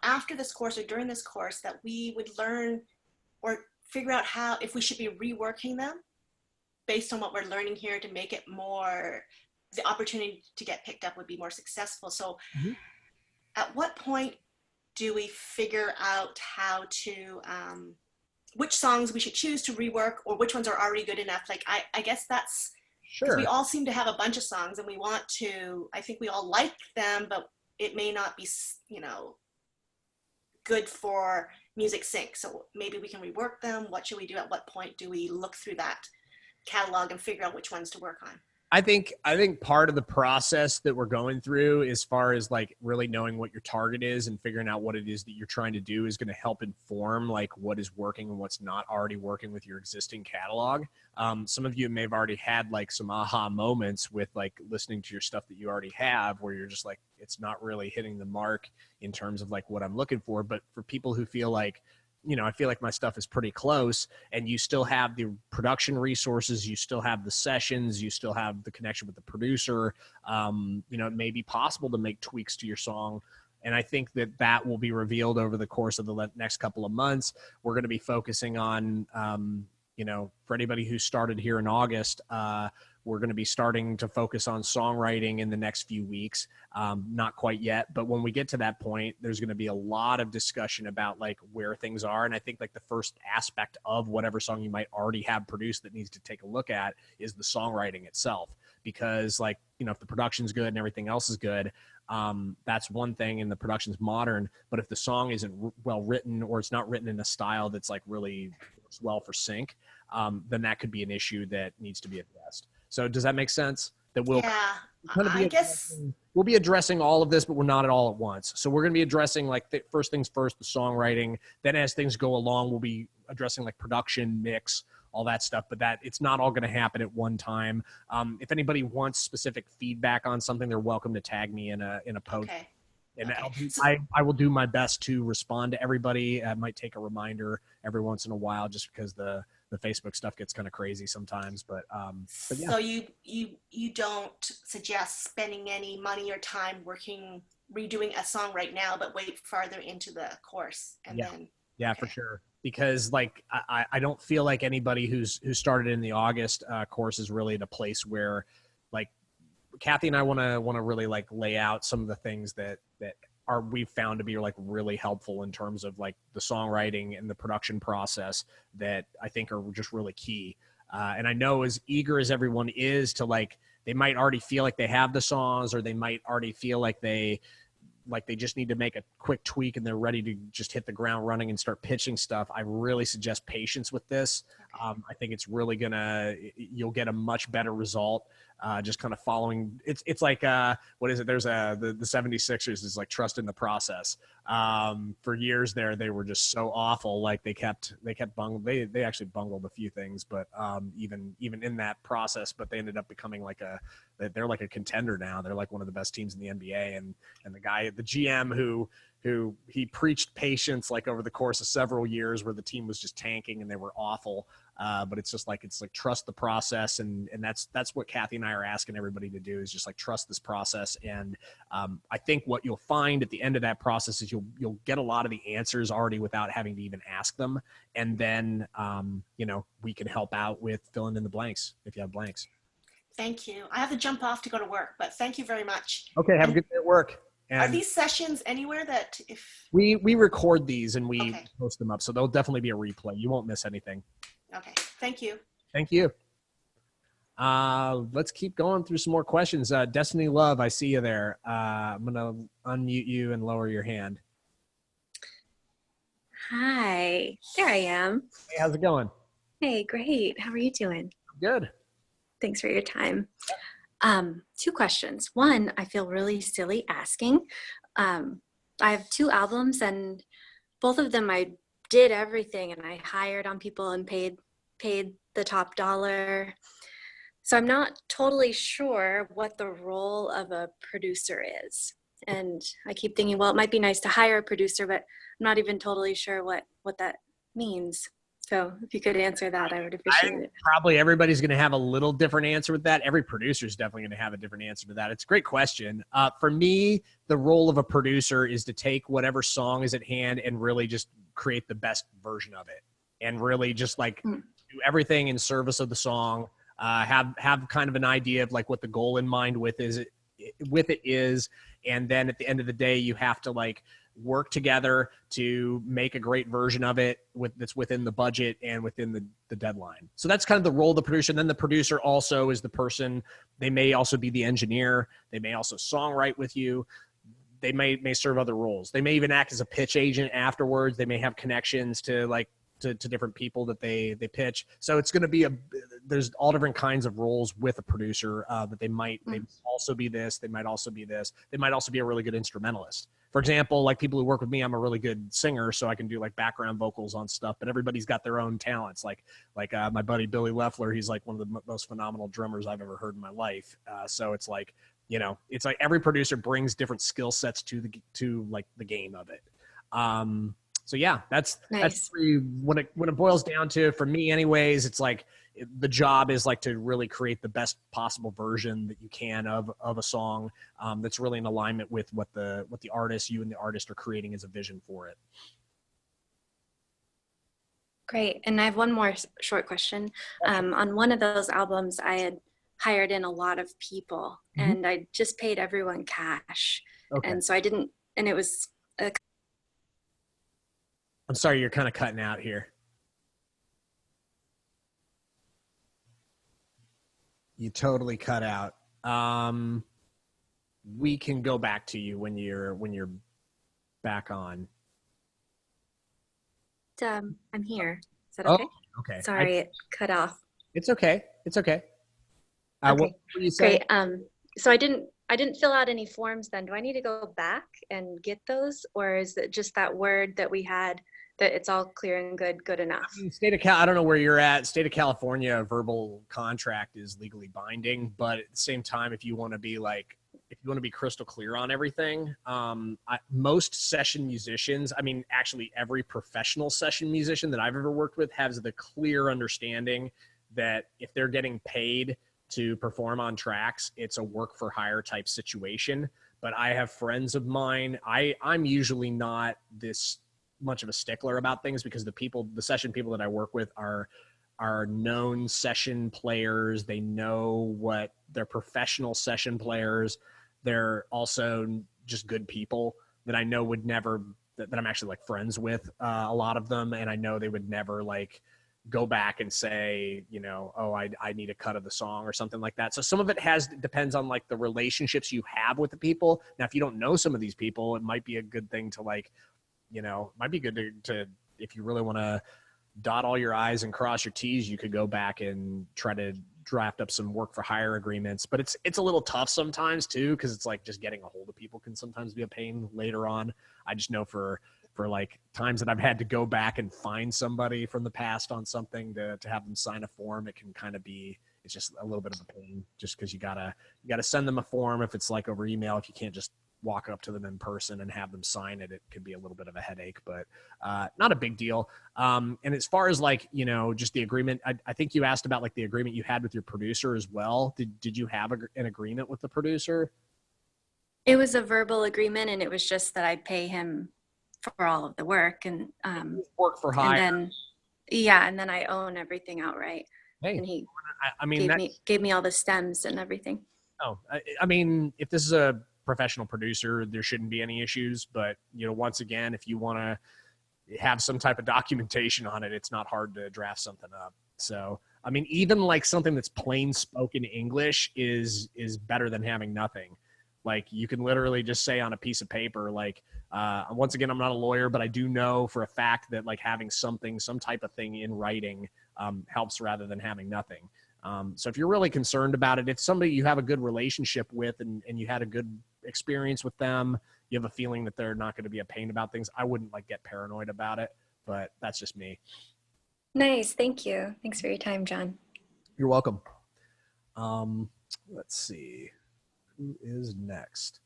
after this course or during this course that we would learn or figure out if we should be reworking them based on what we're learning here to make it more, the opportunity to get picked up would be more successful. So at what point do we figure out how to, which songs we should choose to rework or which ones are already good enough? Like, I guess that's, because we all seem to have a bunch of songs and we want to, I think we all like them, but it may not be, good for Music Sync. So maybe we can rework them. What should we do? At what point do we look through that catalog and figure out which ones to work on? I think part of the process that we're going through, as far as like really knowing what your target is and figuring out what it is that you're trying to do, is going to help inform like what is working and what's not already working with your existing catalog. Some of you may have already had like some aha moments with like listening to your stuff that you already have, where you're just like, it's not really hitting the mark in terms of like what I'm looking for. But for people who feel like, I feel like my stuff is pretty close, and you still have the production resources, you still have the sessions, you still have the connection with the producer. It may be possible to make tweaks to your song. And I think that will be revealed over the course of the next couple of months. We're going to be focusing on, for anybody who started here in August, we're going to be starting to focus on songwriting in the next few weeks. Not quite yet, but when we get to that point, there's going to be a lot of discussion about like where things are. And I think like the first aspect of whatever song you might already have produced that needs to take a look at is the songwriting itself. Because like, if the production's good and everything else is good, that's one thing, and the production's modern. But if the song isn't well written, or it's not written in a style that's like really works well for sync, then that could be an issue that needs to be addressed. So does that make sense? that will Yeah, kind of I guess. we'll be addressing all of this, but we're not at all at once. So we're going to be addressing like first things first, the songwriting. Then as things go along, we'll be addressing like production, mix, all that stuff. But that it's not all going to happen at one time. If anybody wants specific feedback on something, they're welcome to tag me in a post. Okay. And Okay. I will do my best to respond to everybody. I might take a reminder every once in a while just because the Facebook stuff gets kind of crazy sometimes. But yeah. So you don't suggest spending any money or time redoing a song right now, but wait farther into the course and then. Yeah, okay. for sure. Because like I don't feel like anybody who started in the August course is really at a place where like Kathy and I want to really like lay out some of the things that we've found to be like really helpful in terms of like the songwriting and the production process that I think are just really key. And I know as eager as everyone is to like, they might already feel like they have the songs, or they might already feel like they just need to make a quick tweak and they're ready to just hit the ground running and start pitching stuff. I really suggest patience with this. I think it's really you'll get a much better result. Just kind of following. It's like, what is it? There's the 76ers is like trust in the process. For years there, they were just so awful. Like they kept bungling. They actually bungled a few things, but even in that process, but they ended up becoming they're like a contender now. They're like one of the best teams in the NBA. And the GM who he preached patience like over the course of several years where the team was just tanking and they were awful. But it's like trust the process. And that's what Kathy and I are asking everybody to do is just like trust this process. And I think what you'll find at the end of that process is you'll get a lot of the answers already without having to even ask them. And then, we can help out with filling in the blanks if you have blanks. Thank you. I have to jump off to go to work, but thank you very much. Okay. Have a good day at work. And are these sessions anywhere that if we record these and we post them up, so there'll definitely be a replay. You won't miss anything. Okay. Thank you. Thank you. Let's keep going through some more questions. Destiny Love, I see you there. I'm going to unmute you and lower your hand. Hi, there I am. Hey, how's it going? Hey, great. How are you doing? Good. Thanks for your time. 2 questions. One, I feel really silly asking. I have 2 albums and both of them I did everything and I hired on people and paid the top dollar. So I'm not totally sure what the role of a producer is. And I keep thinking, well, it might be nice to hire a producer, but I'm not even totally sure what that means. So if you could answer that, I would appreciate it. Probably everybody's going to have a little different answer with that. Every producer is definitely going to have a different answer to that. It's a great question. For me, the role of a producer is to take whatever song is at hand and really just create the best version of it. And really just like do everything in service of the song. Have kind of an idea of like what the goal in mind with it is. And then at the end of the day, you have to like work together to make a great version of it that's within the budget and within the deadline. So that's kind of the role of the producer. And then the producer also is the person, they may also be the engineer. They may also songwrite with you. They may serve other roles. They may even act as a pitch agent afterwards. They may have connections to like, to different people that they pitch. So it's going to be there's all different kinds of roles with a producer that they might also be this. They might also be this. They might also be a really good instrumentalist. For example, like people who work with me, I'm a really good singer, so I can do like background vocals on stuff, but everybody's got their own talents. Like my buddy, Billy Leffler, he's like one of the most phenomenal drummers I've ever heard in my life. So it's like, it's like every producer brings different skill sets to like the game of it. So yeah, that's really, when it boils down to, for me anyways, it's like the job is like to really create the best possible version that you can of a song that's really in alignment with what the artist, you and the artist are creating as a vision for it. Great. And I have one more short question. On one of those albums, I had hired in a lot of people and I just paid everyone cash. Okay. And so I didn't, and it was I'm sorry, you're kind of cutting out here. You totally cut out. We can go back to you when you're back on. I'm here. Is that okay? Oh, okay. Sorry, it cut off. It's okay. It's okay. Okay, what were you saying? great. So I didn't fill out any forms then. Do I need to go back and get those? Or is it just that word that we had that it's all clear and good enough? I mean, I don't know where you're at. State of California, a verbal contract is legally binding, but at the same time, if you want to be crystal clear on everything, most session musicians, I mean, actually every professional session musician that I've ever worked with has the clear understanding that if they're getting paid to perform on tracks, it's a work for hire type situation. But I have friends of mine, I'm usually not this much of a stickler about things because the session people that I work with are known session players. They know what they're professional session players. They're also just good people that I know would never, that I'm actually like friends with a lot of them. And I know they would never like go back and say, you know, oh, I need a cut of the song or something like that. So some of it depends on like the relationships you have with the people. Now, if you don't know some of these people, it might be a good thing to like, you know, might be good to if you really want to dot all your I's and cross your T's, you could go back and try to draft up some work for hire agreements. But it's a little tough sometimes too, because it's like just getting a hold of people can sometimes be a pain later on. I just know for like times that I've had to go back and find somebody from the past on something to have them sign a form, it can kind of be, it's just a little bit of a pain just because you gotta send them a form if it's like over email. If you can't just walk up to them in person and have them sign it, it could be a little bit of a headache, but not a big deal. And as far as like, you know, just the agreement, I think you asked about like the agreement you had with your producer as well. Did you have an agreement with the producer? It was a verbal agreement, and it was just that I pay him for all of the work and work for hire. And then I own everything outright. Hey, and he I mean, gave me all the stems and everything. Oh, I mean, if this is a professional producer, there shouldn't be any issues. But, you know, once again, if you want to have some type of documentation on it, it's not hard to draft something up. So, I mean, even like something that's plain spoken English is better than having nothing. Like you can literally just say on a piece of paper, like, once again, I'm not a lawyer, but I do know for a fact that like having some type of thing in writing helps rather than having nothing. So if you're really concerned about it, if somebody you have a good relationship with and you had a good experience with them, you have a feeling that they're not going to be a pain about things, I wouldn't like get paranoid about it, but that's just me. Nice. Thank you. Thanks for your time, John. You're welcome. Let's see. Who is next?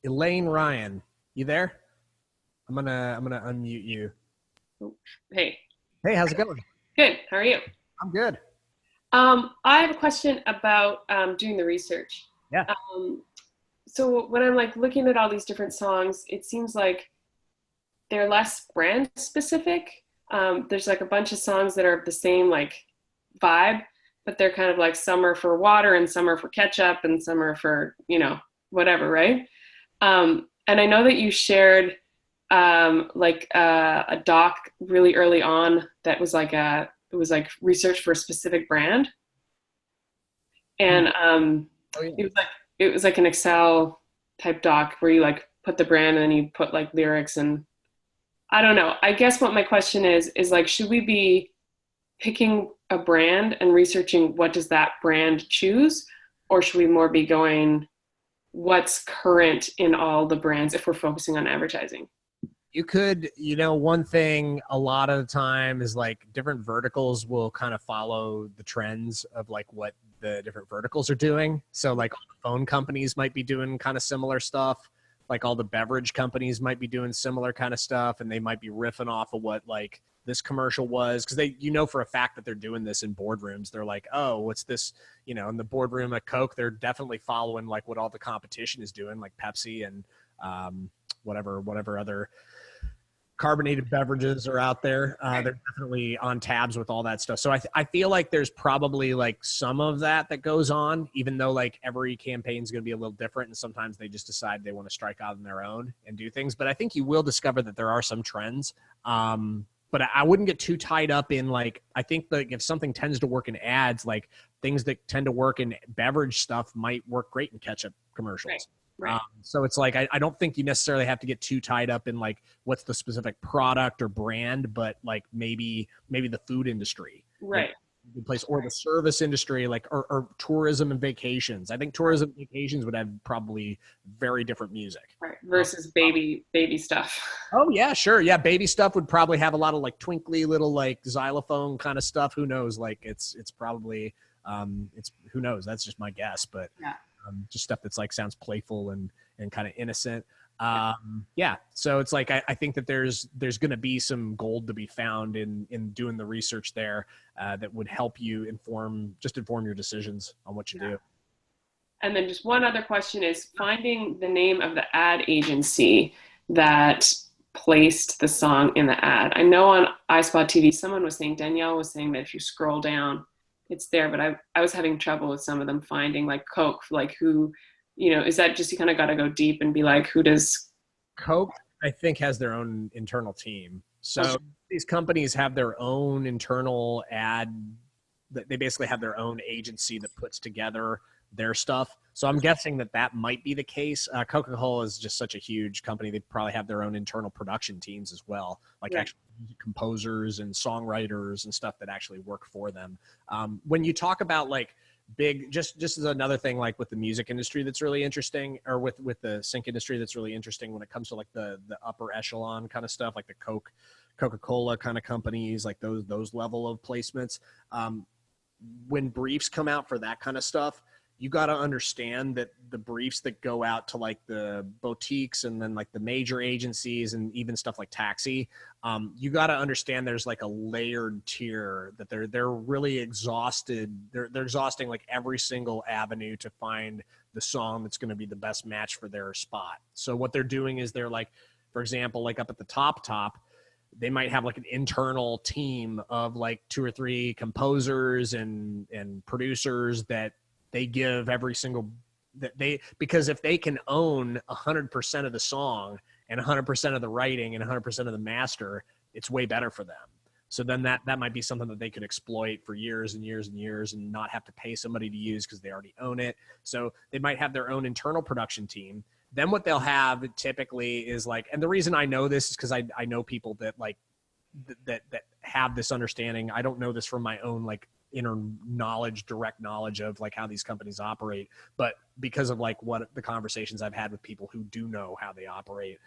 Elaine Ryan, you there? I'm gonna unmute you. Hey. Hey, how's it going? Good. How are you? I'm good. I have a question about doing the research. Yeah. So when I'm like looking at all these different songs, it seems like they're less brand specific. There's like a bunch of songs that are the same like vibe, but they're kind of like some are for water and some are for ketchup and some are for, you know, whatever, right? And I know that you shared like a doc really early on that was like it was like research for a specific brand. And it was like an Excel type doc where you like put the brand and then you put like lyrics, and I don't know. I guess what my question is like, should we be picking a brand and researching what does that brand choose? Or should we more be going, what's current in all the brands if we're focusing on advertising? You could, you know, one thing a lot of the time is like different verticals will kind of follow the trends of like what the different verticals are doing. So like all the phone companies might be doing kind of similar stuff. Like all the beverage companies might be doing similar kind of stuff, and they might be riffing off of what like this commercial was, because they, you know, for a fact that they're doing this in boardrooms. They're like, oh, what's this? You know, in the boardroom at Coke, they're definitely following like what all the competition is doing, like Pepsi and whatever other carbonated beverages are out there. They're definitely on tabs with all that stuff. So I feel like there's probably like some of that goes on, even though like every campaign is going to be a little different. And sometimes they just decide they want to strike out on their own and do things. But I think you will discover that there are some trends. But I wouldn't get too tied up in like, I think like if something tends to work in ads, like things that tend to work in beverage stuff might work great in ketchup commercials. Right. So it's like, I don't think you necessarily have to get too tied up in like what's the specific product or brand, but like maybe the food industry. Right. Like, good place, or the service industry, like, or tourism and vacations. I think tourism and vacations would have probably very different music. Right. Versus baby stuff. Oh yeah, sure. Yeah. Baby stuff would probably have a lot of like twinkly little like xylophone kind of stuff. Who knows? Like it's probably, who knows? That's just my guess, but yeah. Just stuff that's like sounds playful and kind of innocent. Yeah. So it's like, I think that there's going to be some gold to be found in doing the research there, that would help you inform your decisions on what you do. And then just one other question is finding the name of the ad agency that placed the song in the ad. I know on iSpot TV, Danielle was saying that if you scroll down, it's there, but I was having trouble with some of them finding like Coke, like who, is that just, you kind of got to go deep and be like, who does Coke? I think has their own internal team. So these companies have their own internal ad. They basically have their own agency that puts together their stuff. So I'm guessing that might be the case. Coca-Cola is just such a huge company. They probably have their own internal production teams as well, like actual composers and songwriters and stuff that actually work for them. When you talk about like big, just as another thing, like with the music industry that's really interesting, or with the sync industry that's really interesting when it comes to like the upper echelon kind of stuff, like the Coca-Cola kind of companies, like those level of placements. When briefs come out for that kind of stuff, you got to understand that the briefs that go out to like the boutiques and then like the major agencies and even stuff like Taxi, you got to understand there's like a layered tier that they're really exhausted. They're exhausting like every single avenue to find the song that's going to be the best match for their spot. So what they're doing is they're like, for example, like up at the top, they might have like an internal team of like 2 or 3 composers and producers that they give every single because if they can own 100% of the song and 100% of the writing and 100% of the master, it's way better for them. So then that might be something that they could exploit for years and years and years and not have to pay somebody to use because they already own it. So they might have their own internal production team. Then what they'll have typically is like, and the reason I know this is because I know people that like that have this understanding. I don't know this from my own like inner knowledge, direct knowledge of like how these companies operate, but because of like what the conversations I've had with people who do know how they operate.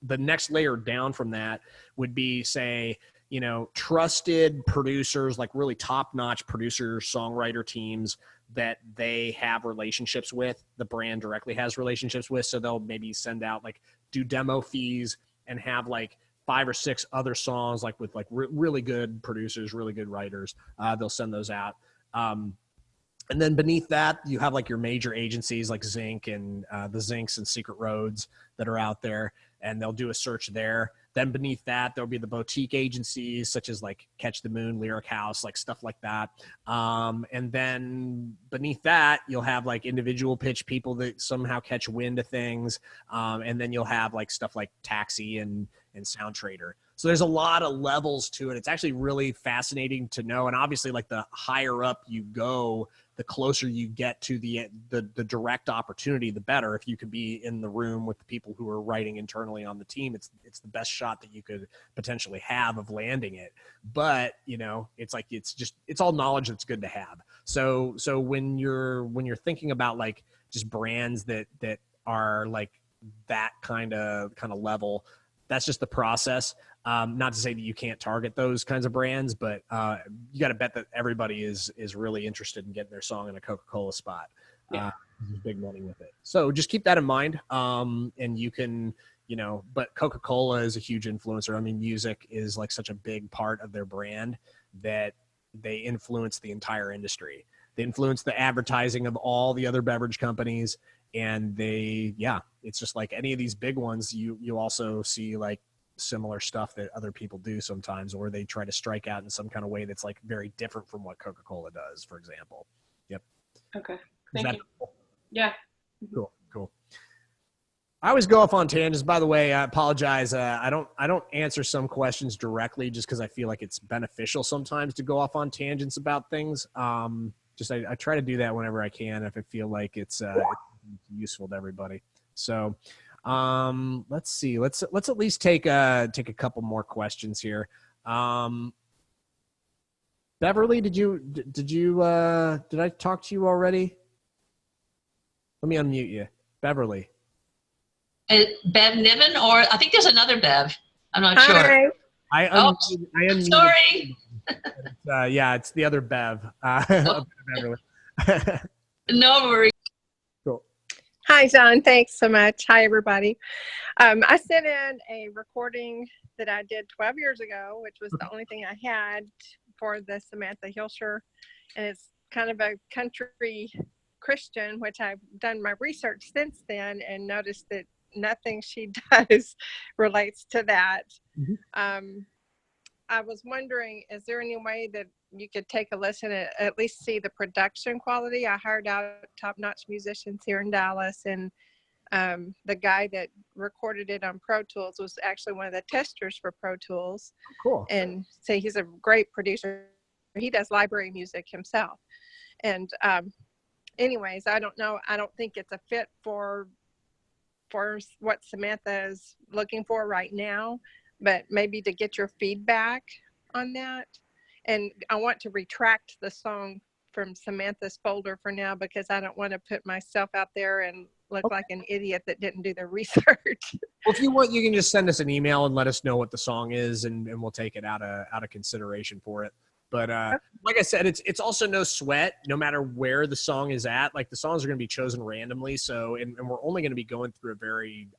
The next layer down from that would be, say, trusted producers, like really top-notch producer songwriter teams that they have relationships with, the brand directly has relationships with. So they'll maybe send out, like, do demo fees and have like 5 or 6 other songs, like with like really good producers, really good writers. They'll send those out. And then beneath that, you have like your major agencies like Zinc and the Zincs and Secret Roads that are out there, and they'll do a search there. Then beneath that, there'll be the boutique agencies such as like Catch the Moon, Lyric House, like stuff like that. And then beneath that, you'll have like individual pitch people that somehow catch wind of things. And then you'll have like stuff like Taxi and SoundTrader. So there's a lot of levels to it. It's actually really fascinating to know. And obviously, like the higher up you go, the closer you get to the direct opportunity, the better. If you could be in the room with the people who are writing internally on the team, it's the best shot that you could potentially have of landing it. But it's like it's all knowledge that's good to have. So when you're thinking about like just brands that are like that kind of level, that's just the process. Not to say that you can't target those kinds of brands, but you got to bet that everybody is really interested in getting their song in a Coca-Cola spot. There's big money with it. So just keep that in mind. And you can, but Coca-Cola is a huge influencer. I mean, music is like such a big part of their brand that they influence the entire industry. They influence the advertising of all the other beverage companies. And it's just like any of these big ones, you also see like similar stuff that other people do sometimes, or they try to strike out in some kind of way that's like very different from what Coca-Cola does, for example. Yep. Okay. Thank you. Cool? Yeah. Cool. I always go off on tangents. By the way, I apologize. I don't answer some questions directly just because I feel like it's beneficial sometimes to go off on tangents about things. I try to do that whenever I can if I feel like it's useful to everybody. So let's see. Let's at least take a couple more questions here. Beverly, did I talk to you already? Let me unmute you. Beverly. Bev Niven, or I think there's another Bev. I'm not sure. I unmuted. Sorry. Yeah, it's the other Bev. Beverly. No worries. Cool. Hi, John. Thanks so much. Hi, everybody. I sent in a recording that I did 12 years ago, which was the only thing I had for the Samantha Hilscher, and it's kind of a country Christian, which I've done my research since then and noticed that nothing she does relates to that. I was wondering, is there any way that you could take a listen and at least see the production quality? I hired out top-notch musicians here in Dallas, and the guy that recorded it on Pro Tools was actually one of the testers for Pro Tools. Cool. And so he's a great producer. He does library music himself. And anyways, I don't know. I don't think it's a fit for what Samantha is looking for right now, but maybe to get your feedback on that. And I want to retract the song from Samantha's folder for now, because I don't want to put myself out there and look like an idiot that didn't do the research. Well, if you want, you can just send us an email and let us know what the song is, and we'll take it out of consideration for it. But like I said, it's also no sweat, no matter where the song is at. Like, the songs are going to be chosen randomly. So, and we're only going to be going through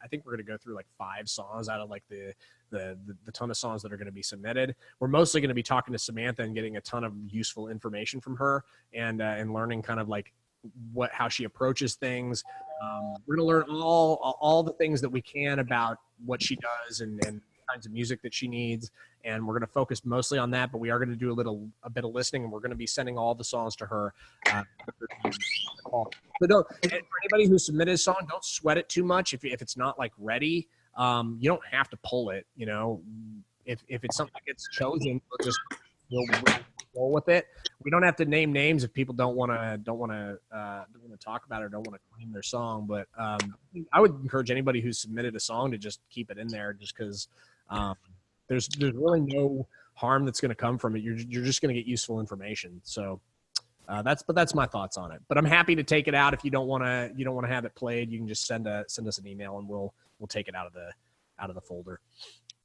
I think we're going to go through like 5 songs out of like the ton of songs that are going to be submitted. We're mostly going to be talking to Samantha and getting a ton of useful information from her, and learning kind of like how she approaches things. We're going to learn all the things that we can about what she does and kinds of music that she needs, and we're going to focus mostly on that, but we are going to do a bit of listening, and we're going to be sending all the songs to her. So for anybody who submitted a song, don't sweat it too much. If it's not like ready, you don't have to pull it. You know, if it's something that gets chosen, we'll roll with it. We don't have to name names if people don't want to talk about it or don't want to claim their song. But I would encourage anybody who submitted a song to just keep it in there, just because there's really no harm that's going to come from it. You're just going to get useful information. So that's my thoughts on it. But I'm happy to take it out if you don't want to have it played. You can just send us an email, and we'll take it out of the folder.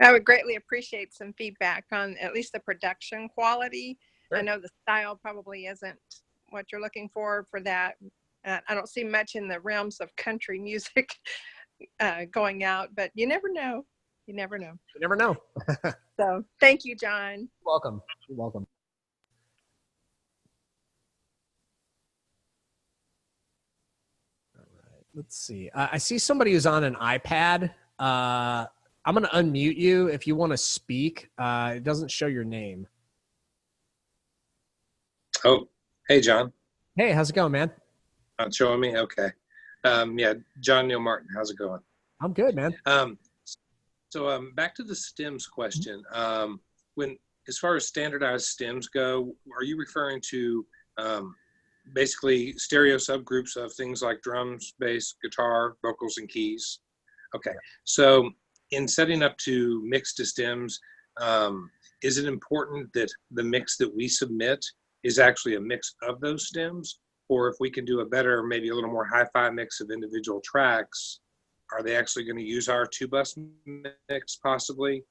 I would greatly appreciate some feedback on at least the production quality. Sure. I know the style probably isn't what you're looking for that. I don't see much in the realms of country music going out, but you never know. You never know. You never know. So thank you, John. You're welcome. You're welcome. All right. Let's see. I see somebody who's on an iPad. I'm going to unmute you if you want to speak. It doesn't show your name. Oh, hey, John. Hey, how's it going, man? Not showing me? Okay. Yeah, John Neil Martin. How's it going? I'm good, man. So back to the stems question. As far as standardized stems go, are you referring to basically stereo subgroups of things like drums, bass, guitar, vocals, and keys? Okay. So in setting up to mix to stems, is it important that the mix that we submit is actually a mix of those stems? Or if we can do a better, maybe a little more hi-fi mix of individual tracks, are they actually going to use our 2-bus mix possibly?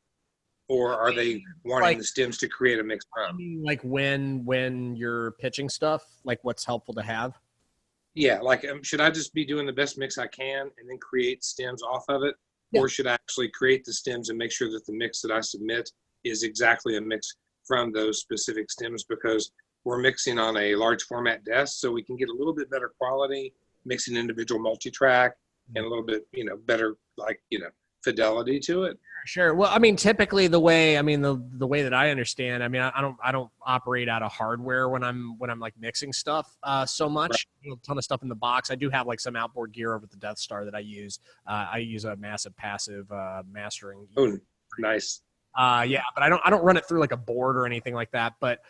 Or are they wanting the stems to create a mix from? I mean, like when you're pitching stuff, like what's helpful to have? Yeah, like should I just be doing the best mix I can and then create stems off of it? Yeah. Or should I actually create the stems and make sure that the mix that I submit is exactly a mix from those specific stems? Because we're mixing on a large format desk, so we can get a little bit better quality, mixing individual multi-track, and a little bit, better, fidelity to it. Sure. Well, I mean, typically the way that I understand, I mean, I don't operate out of hardware when I'm like mixing stuff so much. Right. A ton of stuff in the box. I do have like some outboard gear over at the Death Star that I use. I use a massive passive mastering. Oh, nice. Yeah, but I don't run it through like a board or anything like that. But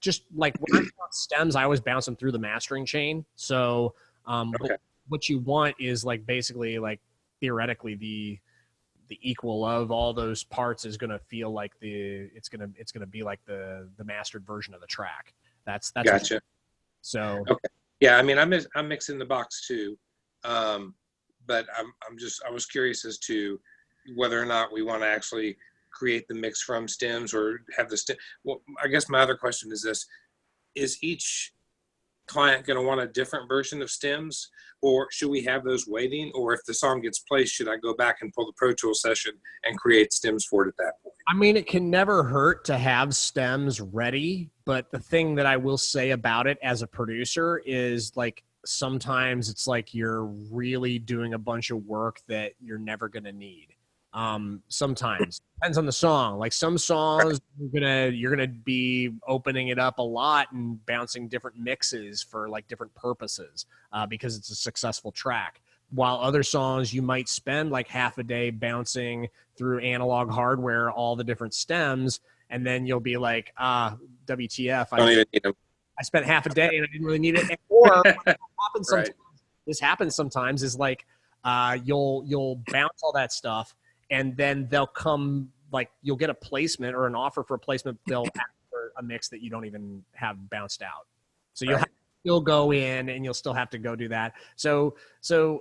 just like when I got stems, I always bounce them through the mastering chain. So okay. What you want is like basically like theoretically the equal of all those parts is going to feel like it's going to be like the mastered version of the track. That's gotcha. So okay, yeah. I mean, I'm mixing the box too, but I was curious as to whether or not we want to actually create the mix from stems or have the stem. Well, I guess my other question is this: is each client going to want a different version of stems, or should we have those waiting? Or if the song gets placed, should I go back and pull the Pro Tools session and create stems for it at that point? I mean, it can never hurt to have stems ready, but the thing that I will say about it as a producer is like sometimes it's like you're really doing a bunch of work that you're never going to need. Sometimes depends on the song. Like some songs you're gonna be opening it up a lot and bouncing different mixes for like different purposes because it's a successful track. While other songs you might spend like half a day bouncing through analog hardware all the different stems, and then you'll be like, WTF, I spent half a day and I didn't really need it. Or this happens sometimes is like you'll bounce all that stuff, and then they'll come, like you'll get a placement or an offer for a placement. They'll ask for a mix that you don't even have bounced out. So you'll have to still go in and you'll still have to go do that. So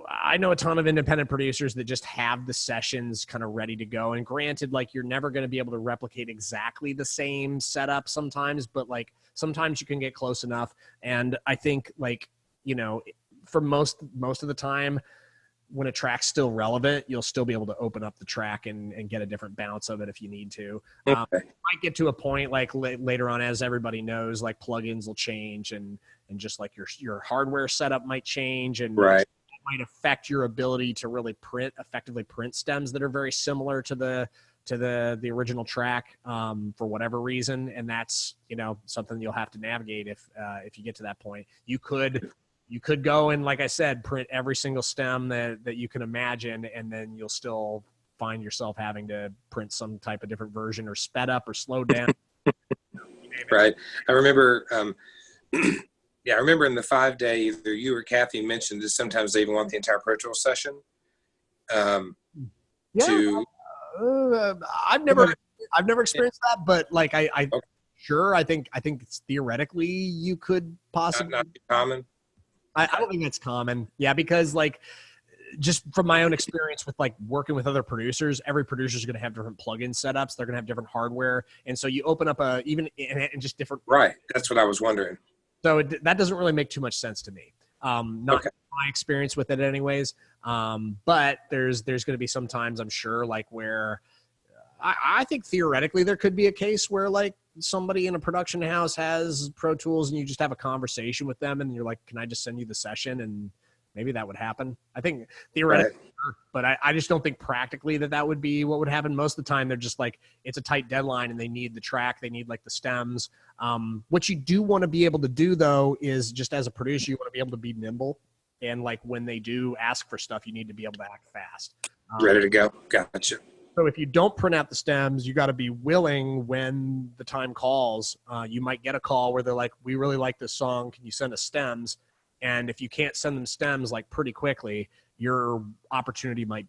I know a ton of independent producers that just have the sessions kind of ready to go. And granted, like you're never going to be able to replicate exactly the same setup sometimes, but like sometimes you can get close enough. And I think like, you know, for most of the time, when a track's still relevant, you'll still be able to open up the track and get a different bounce of it if you need to. Okay. Might get to a point like later on, as everybody knows, like plugins will change and just like your hardware setup might change, and it might affect your ability to really effectively print stems that are very similar to the original track for whatever reason. And that's, you know, something you'll have to navigate if you get to that point. You could go and, like I said, print every single stem that you can imagine, and then you'll still find yourself having to print some type of different version or sped up or slowed down. Right. I remember, I remember in the 5-day, either you or Kathy mentioned that sometimes they even want the entire Pro Tools session. I've never experienced that, but like sure, I think it's theoretically you could possibly. Not common. I don't think that's common. Yeah, because like just from my own experience with like working with other producers, every producer is going to have different plugin setups. They're going to have different hardware. And so you open up even just different. Right. That's what I was wondering. So that doesn't really make too much sense to me. Not my experience with it anyways. But there's going to be some times, I'm sure, like where I think theoretically there could be a case where like somebody in a production house has Pro Tools and you just have a conversation with them and you're like, can I just send you the session? And maybe that would happen. I think theoretically, but I just don't think practically that would be what would happen. Most of the time they're just like, it's a tight deadline and they need the track. They need like the stems. What you do want to be able to do though, is just as a producer, you want to be able to be nimble. And like when they do ask for stuff, you need to be able to act fast. Ready to go. Gotcha. So if you don't print out the stems, you got to be willing when the time calls. You might get a call where they're like, we really like this song. Can you send us stems? And if you can't send them stems like pretty quickly, your opportunity might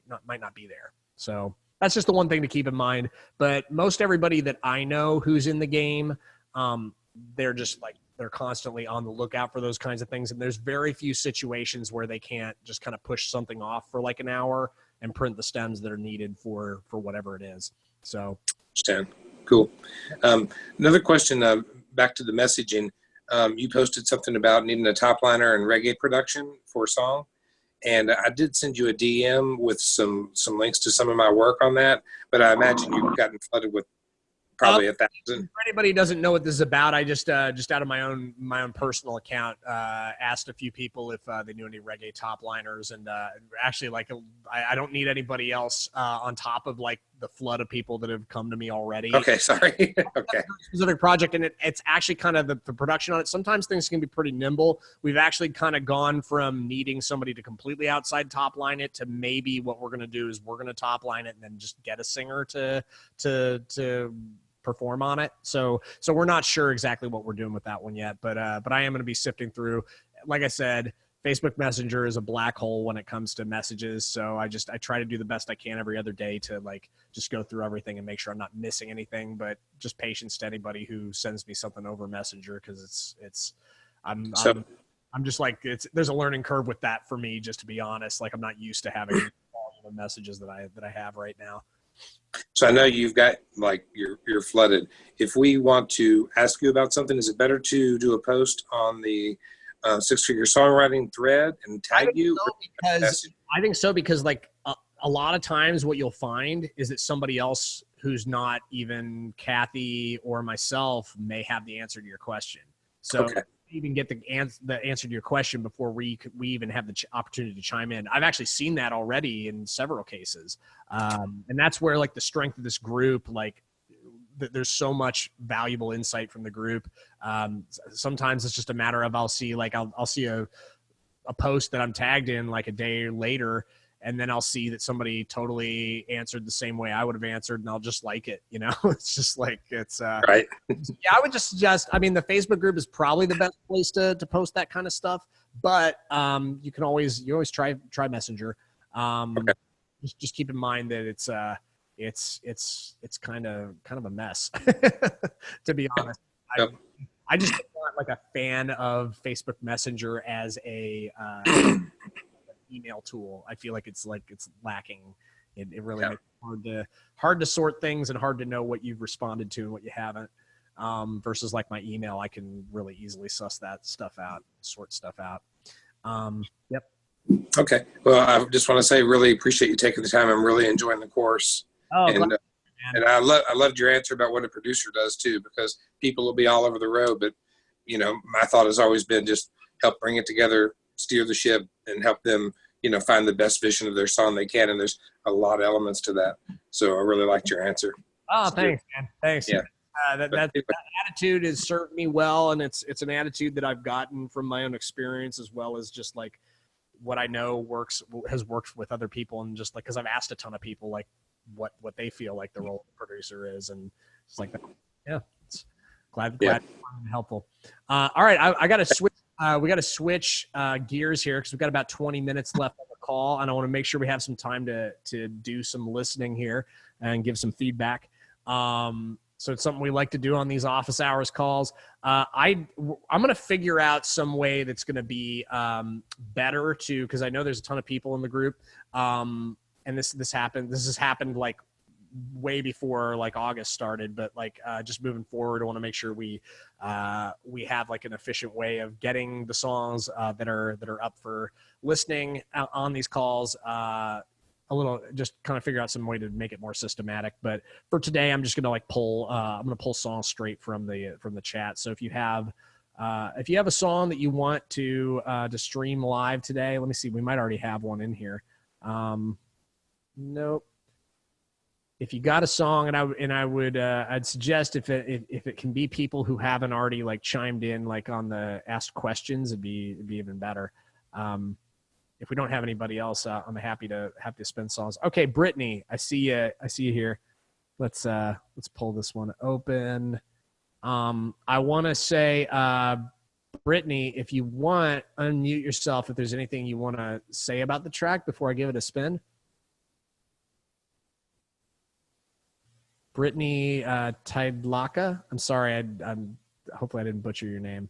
not be there. So that's just the one thing to keep in mind. But most everybody that I know who's in the game, they're just like, they're constantly on the lookout for those kinds of things. And there's very few situations where they can't just kind of push something off for like an hour and print the stems that are needed for whatever it is. So, understand. Cool. Another question, back to the messaging. You posted something about needing a top liner and reggae production for a song. And I did send you a DM with some links to some of my work on that, but I imagine you've gotten flooded with probably 1,000. For anybody who doesn't know what this is about, I just out of my own personal account asked a few people if they knew any reggae top liners, and actually like I don't need anybody else on top of like the flood of people that have come to me already. Okay, sorry. Okay. Specific project, and it's actually kind of the production on it. Sometimes things can be pretty nimble. We've actually kind of gone from needing somebody to completely outside top line it to maybe what we're going to do is we're going to top line it and then just get a singer to perform on it. So we're not sure exactly what we're doing with that one yet, but I am going to be sifting through. Like I said, Facebook Messenger is a black hole when it comes to messages. So I try to do the best I can every other day to like just go through everything and make sure I'm not missing anything, but just patience to anybody who sends me something over Messenger. Cause I'm just like, there's a learning curve with that for me, just to be honest. Like I'm not used to having the messages that I have right now. So I know you've got like, you're flooded. If we want to ask you about something, is it better to do a post on the Six Figure Songwriting thread and tag you? I think so because like a lot of times what you'll find is that somebody else who's not even Kathy or myself may have the answer to your question. So you even get the answer to your question before we even have the opportunity to chime in. I've actually seen that already in several cases. And that's where like the strength of this group, like there's so much valuable insight from the group. Sometimes it's just a matter of I'll see a post that I'm tagged in like a day later, and then I'll see that somebody totally answered the same way I would have answered, and I'll just like it. You know, it's just like it's right. Yeah, I would just suggest. I mean, the Facebook group is probably the best place to post that kind of stuff, but you always try Messenger. Just keep in mind that it's kind of a mess, to be honest. I just not like a fan of Facebook Messenger as a email tool. I feel like it's lacking. It really makes it hard to sort things and hard to know what you've responded to and what you haven't. Versus like my email, I can really easily suss that stuff out, sort stuff out. Yep. Okay. Well, I just want to say, really appreciate you taking the time. I'm really enjoying the course. Oh, and I loved your answer about what a producer does too, because people will be all over the road. But, you know, my thought has always been just help bring it together, steer the ship, and help them, you know, find the best vision of their song they can. And there's a lot of elements to that. So I really liked your answer. Oh, thanks, man. Thanks. Yeah. That attitude has served me well. And it's an attitude that I've gotten from my own experience, as well as just like what I know has worked with other people. And just like, cause I've asked a ton of people like what they feel like the role of the producer is. And it's like, yeah, it's glad helpful. All right. I got to switch. We got to switch gears here because we've got about 20 minutes left on the call, and I want to make sure we have some time to do some listening here and give some feedback. So it's something we like to do on these office hours calls. I'm going to figure out some way that's going to be better to, because I know there's a ton of people in the group, and this has happened like way before like August started, but like just moving forward, I want to make sure we have like an efficient way of getting the songs that are up for listening on these calls. A little, just kind of figure out some way to make it more systematic. But for today, I'm just gonna like pull songs straight from the chat. So if you have a song that you want to stream live today, let me see. We might already have one in here. Nope. If you got a song, I'd suggest if it can be people who haven't already like chimed in like on the asked questions, it'd be even better. If we don't have anybody else, I'm happy to spin songs. Okay, Brittany, I see you here. Let's pull this one open. I want to say, Brittany, if you want, unmute yourself if there's anything you want to say about the track before I give it a spin. Brittany Tidlaka. I'm sorry. Hopefully I didn't butcher your name.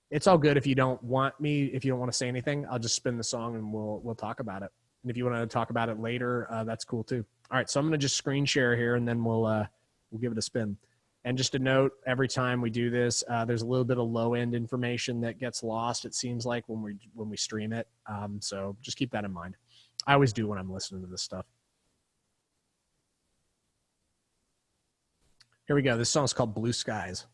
It's all good if you don't want to say anything. I'll just spin the song and we'll talk about it. And if you want to talk about it later, that's cool too. All right, so I'm going to just screen share here and then we'll give it a spin. And just a note, every time we do this, there's a little bit of low end information that gets lost. It seems like when we stream it. So just keep that in mind. I always do when I'm listening to this stuff. Here we go. This song's called Blue Skies.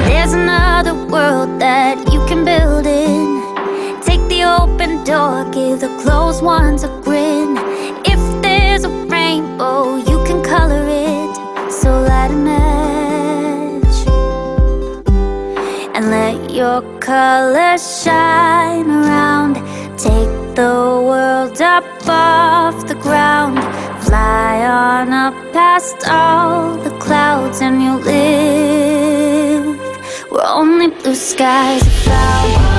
There's another world that you can build in. Take the open door, give the closed ones a grin. If there's a rainbow, you can color it. So light a match and let your colors shine around. Take the world up off the ground. Fly on up past all the clouds and you'll live where only blue skies are found.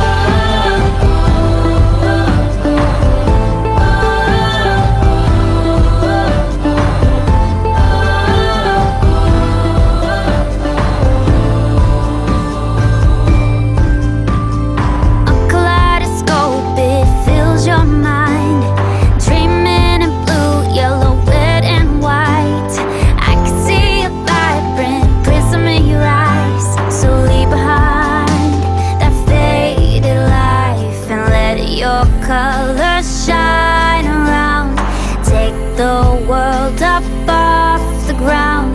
Colors shine around. Take the world up off the ground.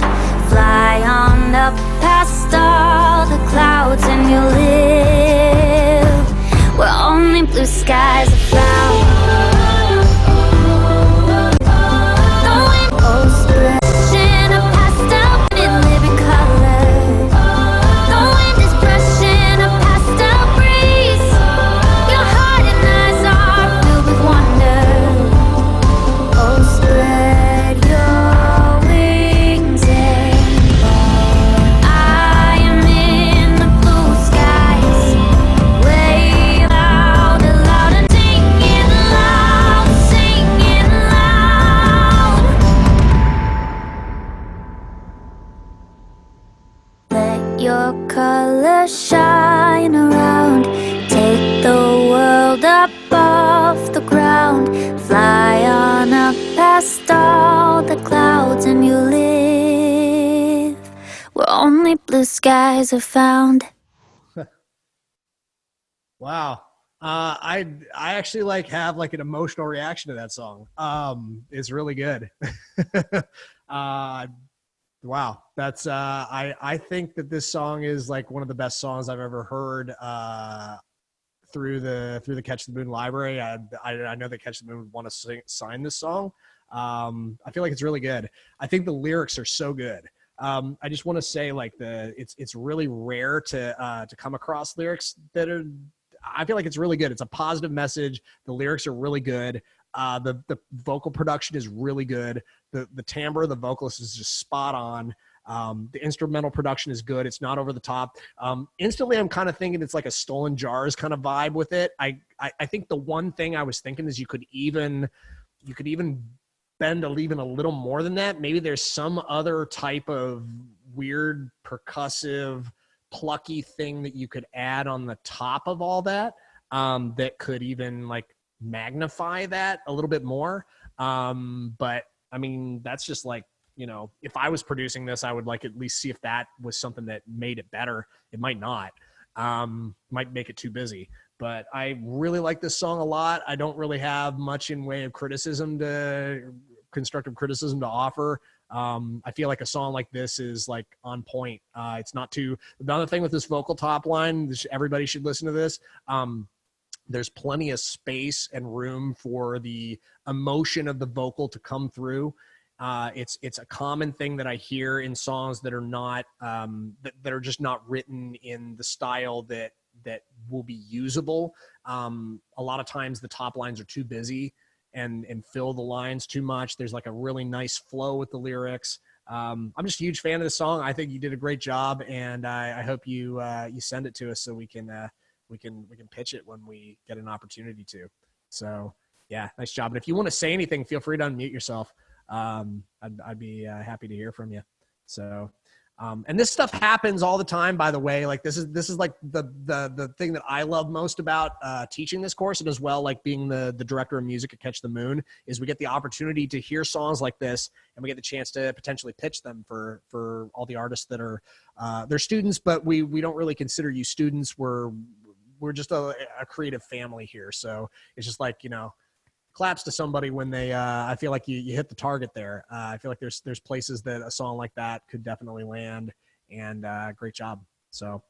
Fly on up past all the clouds and you'll live where only blue skies are found. Your colors shine around. Take the world up off the ground. Fly on up past all the clouds and you live where only blue skies are found. Wow. I actually like have like an emotional reaction to that song. It's really good. Wow, that's I think that this song is like one of the best songs I've ever heard through the Catch the Moon library. I know that Catch the Moon would want to sign this song. I feel like it's really good. I think the lyrics are so good. I just want to say like it's really rare to come across lyrics that are. I feel like it's really good. It's a positive message. The lyrics are really good. The vocal production is really good. The timbre of the vocalist is just spot on. The instrumental production is good. It's not over the top. Instantly, I'm kind of thinking it's like a Stolen Jars kind of vibe with it. I think the one thing I was thinking is you could even bend even a little more than that. Maybe there's some other type of weird percussive plucky thing that you could add on the top of all that that could even like magnify that a little bit more. But I mean, that's just like, you know, if I was producing this, I would like at least see if that was something that made it better. It might not, might make it too busy, but I really like this song a lot. I don't really have much in way of constructive criticism to offer. I feel like a song like this is like on point. It's not too, another thing with this vocal top line, everybody should listen to this. There's plenty of space and room for the emotion of the vocal to come through. It's a common thing that I hear in songs that are not, that are just not written in the style that will be usable. A lot of times the top lines are too busy and fill the lines too much. There's like a really nice flow with the lyrics. I'm just a huge fan of the song. I think you did a great job, and I hope you send it to us so we can pitch it when we get an opportunity to. So yeah, nice job. And if you want to say anything, feel free to unmute yourself. I'd be happy to hear from you. So, and this stuff happens all the time, by the way. Like this is like the thing that I love most about teaching this course, and as well like being the director of music at Catch the Moon, is we get the opportunity to hear songs like this, and we get the chance to potentially pitch them for all the artists that are they're students, but we don't really consider you students. We're just a creative family here, so it's just like, you know, claps to somebody when they I feel like you hit the target there. I feel like there's places that a song like that could definitely land, and great job. So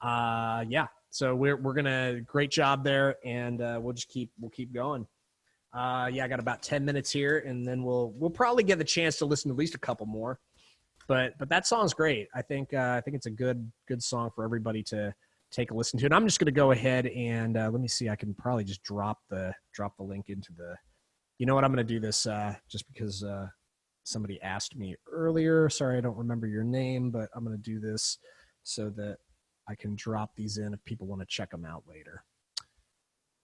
yeah, so we're gonna, great job there, and we'll keep going. Yeah, I got about 10 minutes here, and then we'll probably get the chance to listen to at least a couple more. But that song's great. I think it's a good song for everybody to take a listen to it. I'm just going to go ahead and let me see. I can probably just drop the link into the. You know what? I'm going to do this just because somebody asked me earlier. Sorry, I don't remember your name, but I'm going to do this so that I can drop these in if people want to check them out later.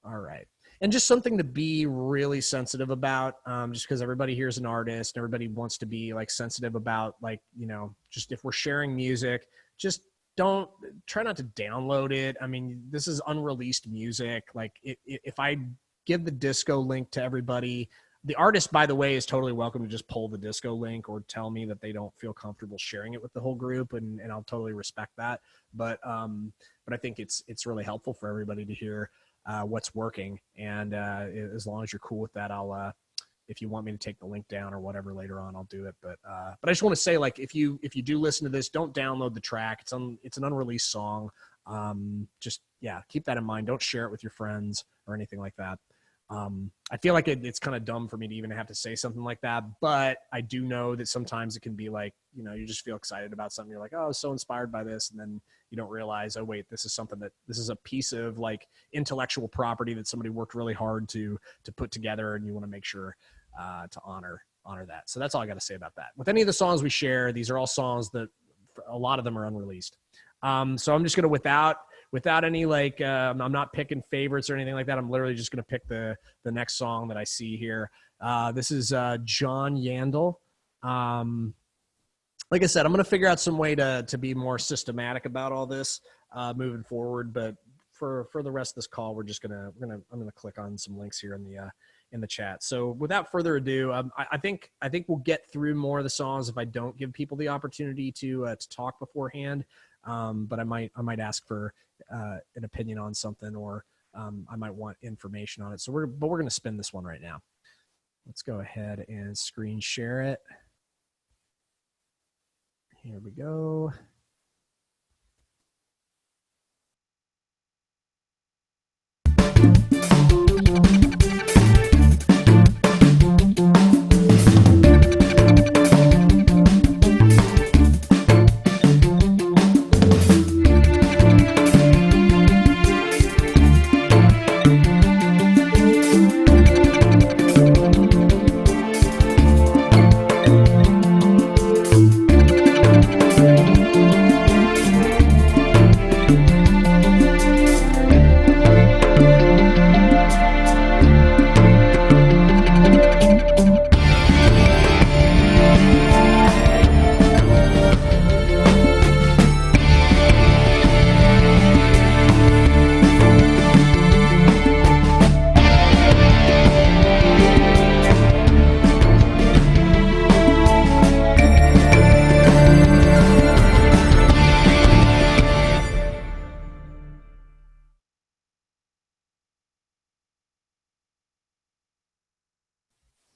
All right. And just something to be really sensitive about, just because everybody here is an artist, and everybody wants to be like sensitive about, like, you know, just if we're sharing music, just don't try not to download it. I mean, this is unreleased music. Like if I give the disco link to everybody, the artist, by the way, is totally welcome to just pull the disco link or tell me that they don't feel comfortable sharing it with the whole group, and I'll totally respect that. But I think it's really helpful for everybody to hear what's working, and as long as you're cool with that, I'll if you want me to take the link down or whatever later on, I'll do it. But I just want to say, like, if you do listen to this, don't download the track. It's an unreleased song. Just keep that in mind. Don't share it with your friends or anything like that. I feel like it's kind of dumb for me to even have to say something like that, but I do know that sometimes it can be like, you know, you just feel excited about something. You're like, oh, I was so inspired by this. And then you don't realize, oh, wait, this is a piece of like intellectual property that somebody worked really hard to put together. And you want to make sure to honor that. So that's all I got to say about that. With any of the songs we share, these are all songs that a lot of them are unreleased. So I'm just going to, without any like I'm not picking favorites or anything like that. I'm literally just going to pick the next song that I see here. This is John Yandel. Like I said, I'm going to figure out some way to be more systematic about all this moving forward. But for the rest of this call, I'm going to click on some links here in the chat. So without further ado, I think we'll get through more of the songs if I don't give people the opportunity to talk beforehand. But I might ask for an opinion on something, or I might want information on it. So we're going to spin this one right now. Let's go ahead and screen share it. Here we go.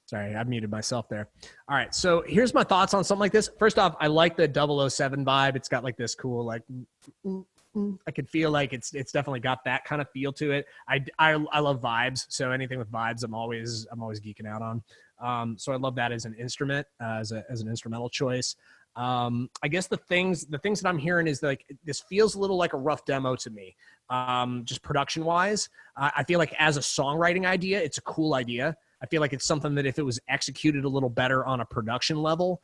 Sorry, I muted myself there. All right, so here's my thoughts on something like this. First off, I like the 007 vibe. It's got like this cool, like, I could feel like it's definitely got that kind of feel to it. I love vibes, so anything with vibes, I'm always geeking out on. So I love that as an instrument, as an instrumental choice. I guess the things that I'm hearing is like, this feels a little like a rough demo to me, just production wise. I feel like as a songwriting idea, it's a cool idea. I feel like it's something that if it was executed a little better on a production level,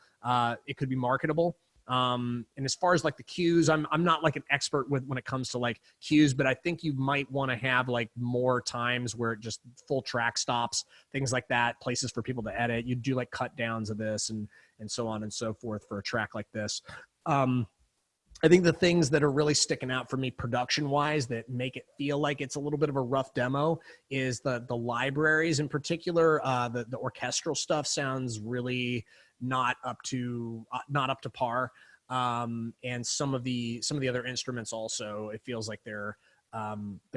it could be marketable. And as far as like the cues, I'm not like an expert when it comes to like cues, but I think you might want to have like more times where it just full track stops, things like that, places for people to edit. You do like cut downs of this and so on and so forth for a track like this. I think the things that are really sticking out for me production wise that make it feel like it's a little bit of a rough demo is the libraries in particular. The orchestral stuff sounds really not up to par. And some of the other instruments also, it feels like they're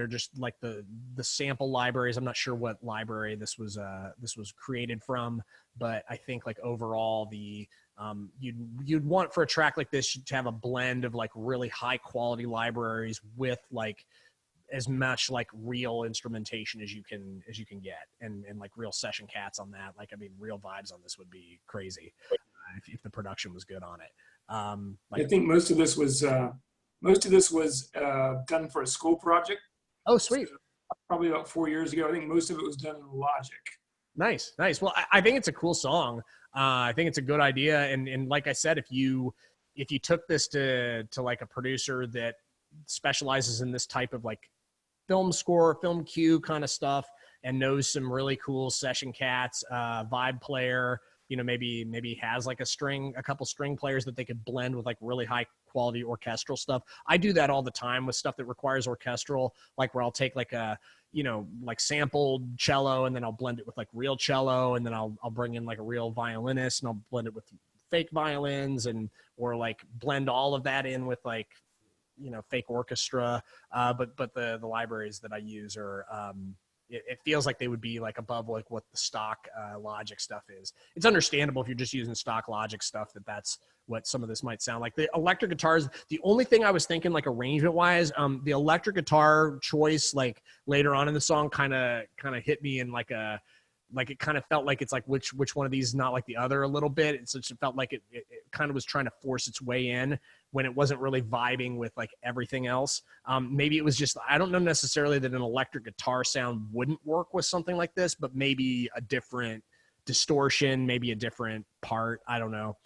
just like the sample libraries. I'm not sure what library this was created from, but I think like overall you'd want for a track like this to have a blend of like really high quality libraries with like as much like real instrumentation as you can get, and like real session cats on that. Like, I mean, real vibes on this would be crazy if the production was good on it. I think most of this was most of this was done for a school project. Oh, sweet. So probably about 4 years ago. I think most of it was done in Logic. Nice. Well, I think it's a cool song. I think it's a good idea. And like I said, if you took this to like a producer that specializes in this type of like film score, film cue kind of stuff, and knows some really cool session cats, vibe player, maybe has like a couple string players that they could blend with like really high quality orchestral stuff. I do that all the time with stuff that requires orchestral, like where I'll take like a, like sampled cello and then I'll blend it with like real cello, and then I'll bring in like a real violinist and I'll blend it with fake violins, or like blend all of that in with like, fake orchestra. But the libraries that I use are, it feels like they would be like above like what the stock Logic stuff is. It's understandable if you're just using stock Logic stuff that's what some of this might sound like. The electric guitars, the only thing I was thinking like arrangement wise, the electric guitar choice like later on in the song kind of hit me in like it kind of felt like it's like which one of these is not like the other a little bit. It felt like it kind of was trying to force its way in when it wasn't really vibing with like everything else. Maybe it was just, I don't know necessarily that an electric guitar sound wouldn't work with something like this, but maybe a different distortion, maybe a different part. I don't know.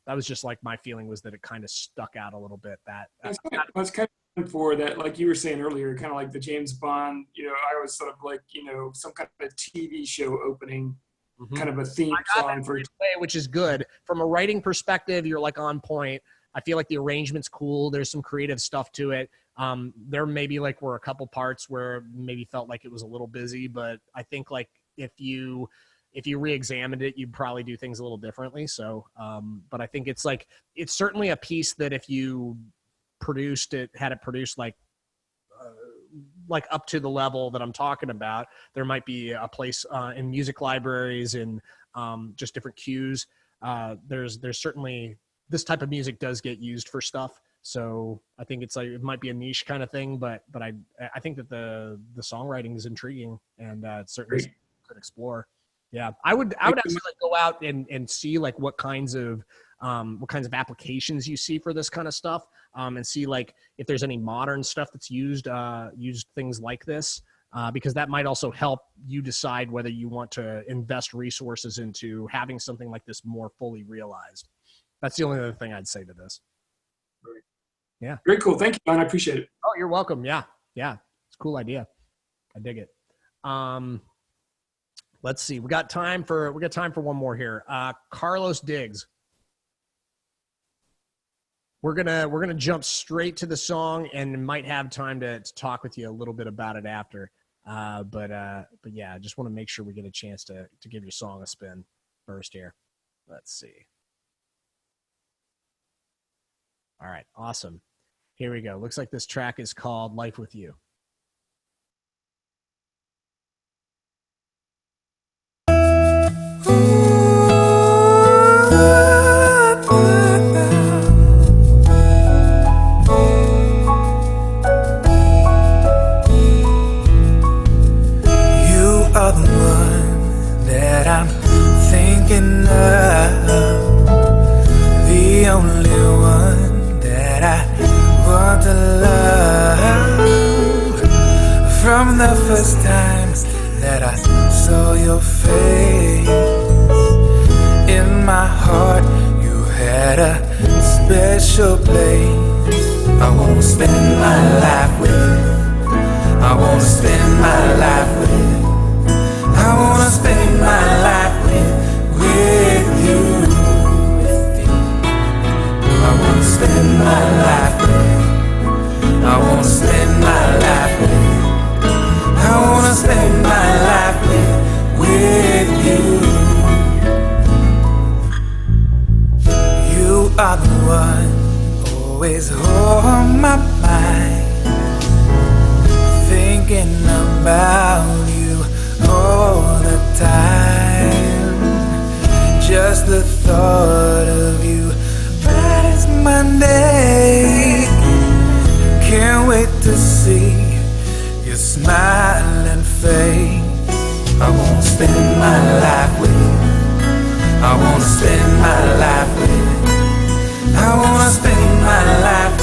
That was just like my feeling was that it kind of stuck out a little bit. That's kind of for that, like you were saying earlier, kind of like the James Bond, I always thought of like, some kind of a TV show opening, kind of a theme song for which is good. From a writing perspective, you're like on point. I feel like the arrangement's cool. There's some creative stuff to it. There maybe like were a couple parts where maybe felt like it was a little busy, but I think like if you re-examined it, you'd probably do things a little differently. So, but I think it's certainly a piece that if you had it produced like up to the level that I'm talking about, there might be a place in music libraries and just different cues. There's certainly, this type of music does get used for stuff. So I think it's like, it might be a niche kind of thing, but I think that the songwriting is intriguing, and it's certainly could explore. Yeah. I would actually like go out and see like what kinds of applications you see for this kind of stuff, and see like if there's any modern stuff that's used things like this, because that might also help you decide whether you want to invest resources into having something like this more fully realized. That's the only other thing I'd say to this. Yeah. Very cool. Thank you, John. I appreciate it. Oh, you're welcome. Yeah. It's a cool idea. I dig it. Let's see. We got time for one more here. Carlos Diggs. We're gonna jump straight to the song and might have time to talk with you a little bit about it after. But yeah, I just want to make sure we get a chance to give your song a spin first here. Let's see. All right, awesome. Here we go. Looks like this track is called Life With You. From the first time that I saw your face, in my heart you had a special place. I wanna spend my life with you. I wanna spend my life with you. I wanna spend my life with you. I wanna spend my life with you. I wanna spend my life with you. I wanna spend my life with you. You are the one always on my mind, thinking about you all the time. Just the thought of you brightens my day. Can't wait to see your smiling face. I wanna spend my life with you. I wanna spend my life with you. I wanna spend my life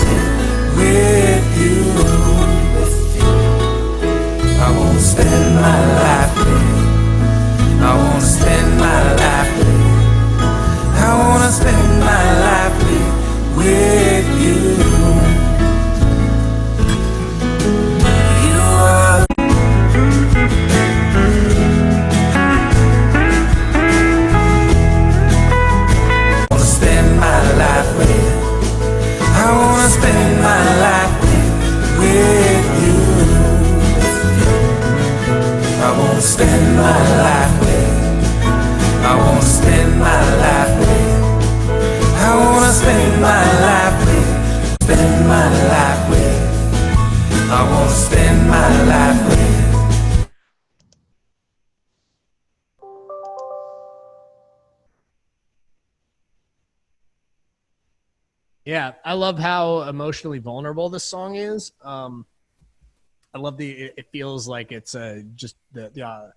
Yeah, I love how emotionally vulnerable this song is. I love it feels like it's just the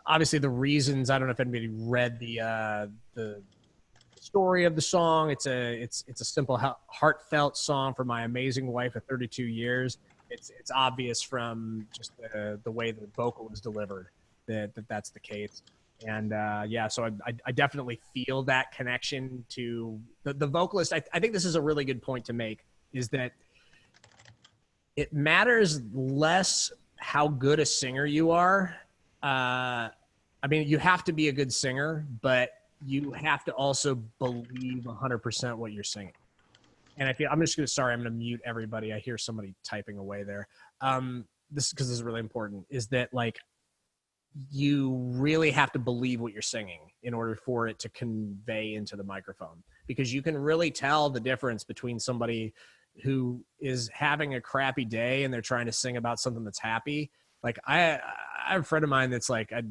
obviously the reasons. I don't know if anybody read the story of the song. It's a simple, heartfelt song for my amazing wife of 32 years. It's obvious from just the way the vocal is delivered that's the case. And yeah, so I definitely feel that connection to the vocalist. I think this is a really good point to make, is that it matters less how good a singer you are. I mean, you have to be a good singer, but you have to also believe 100% what you're singing. And I'm going to mute everybody. I hear somebody typing away there. This is really important, is that like, you really have to believe what you're singing in order for it to convey into the microphone, because you can really tell the difference between somebody who is having a crappy day and they're trying to sing about something that's happy. Like I have a friend of mine that's like a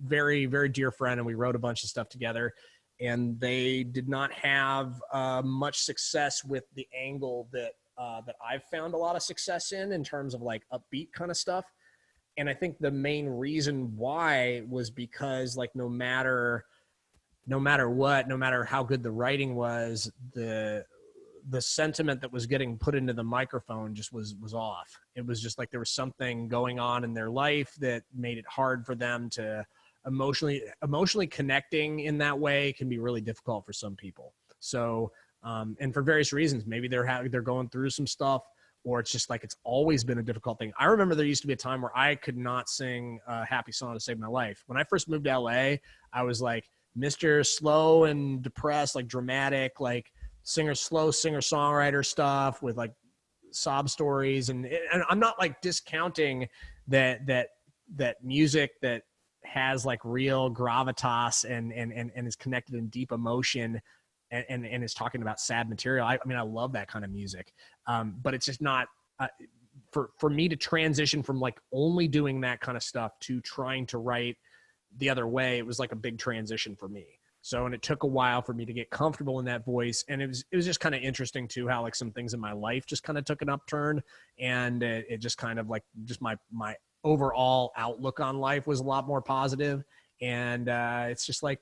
very, very dear friend, and we wrote a bunch of stuff together, and they did not have much success with the angle that I've found a lot of success in terms of like upbeat kind of stuff. And I think the main reason why was because like no matter what, no matter how good the writing was, the sentiment that was getting put into the microphone just was off. It was just like there was something going on in their life that made it hard for them to emotionally connecting in that way can be really difficult for some people. So and for various reasons, maybe they're going through some stuff, or it's just like it's always been a difficult thing. I remember there used to be a time where I could not sing a happy song to save my life. When I first moved to LA, I was like Mr. Slow and depressed, like dramatic, like singer-songwriter stuff with like sob stories. And I'm not like discounting that music that has like real gravitas and is connected in deep emotion and is talking about sad material. I mean, I love that kind of music. But it's just not for me to transition from like only doing that kind of stuff to trying to write the other way. It was like a big transition for me. So, and it took a while for me to get comfortable in that voice. And it was just kind of interesting too, how like some things in my life just kind of took an upturn, and it just kind of like just my overall outlook on life was a lot more positive. And it's just like,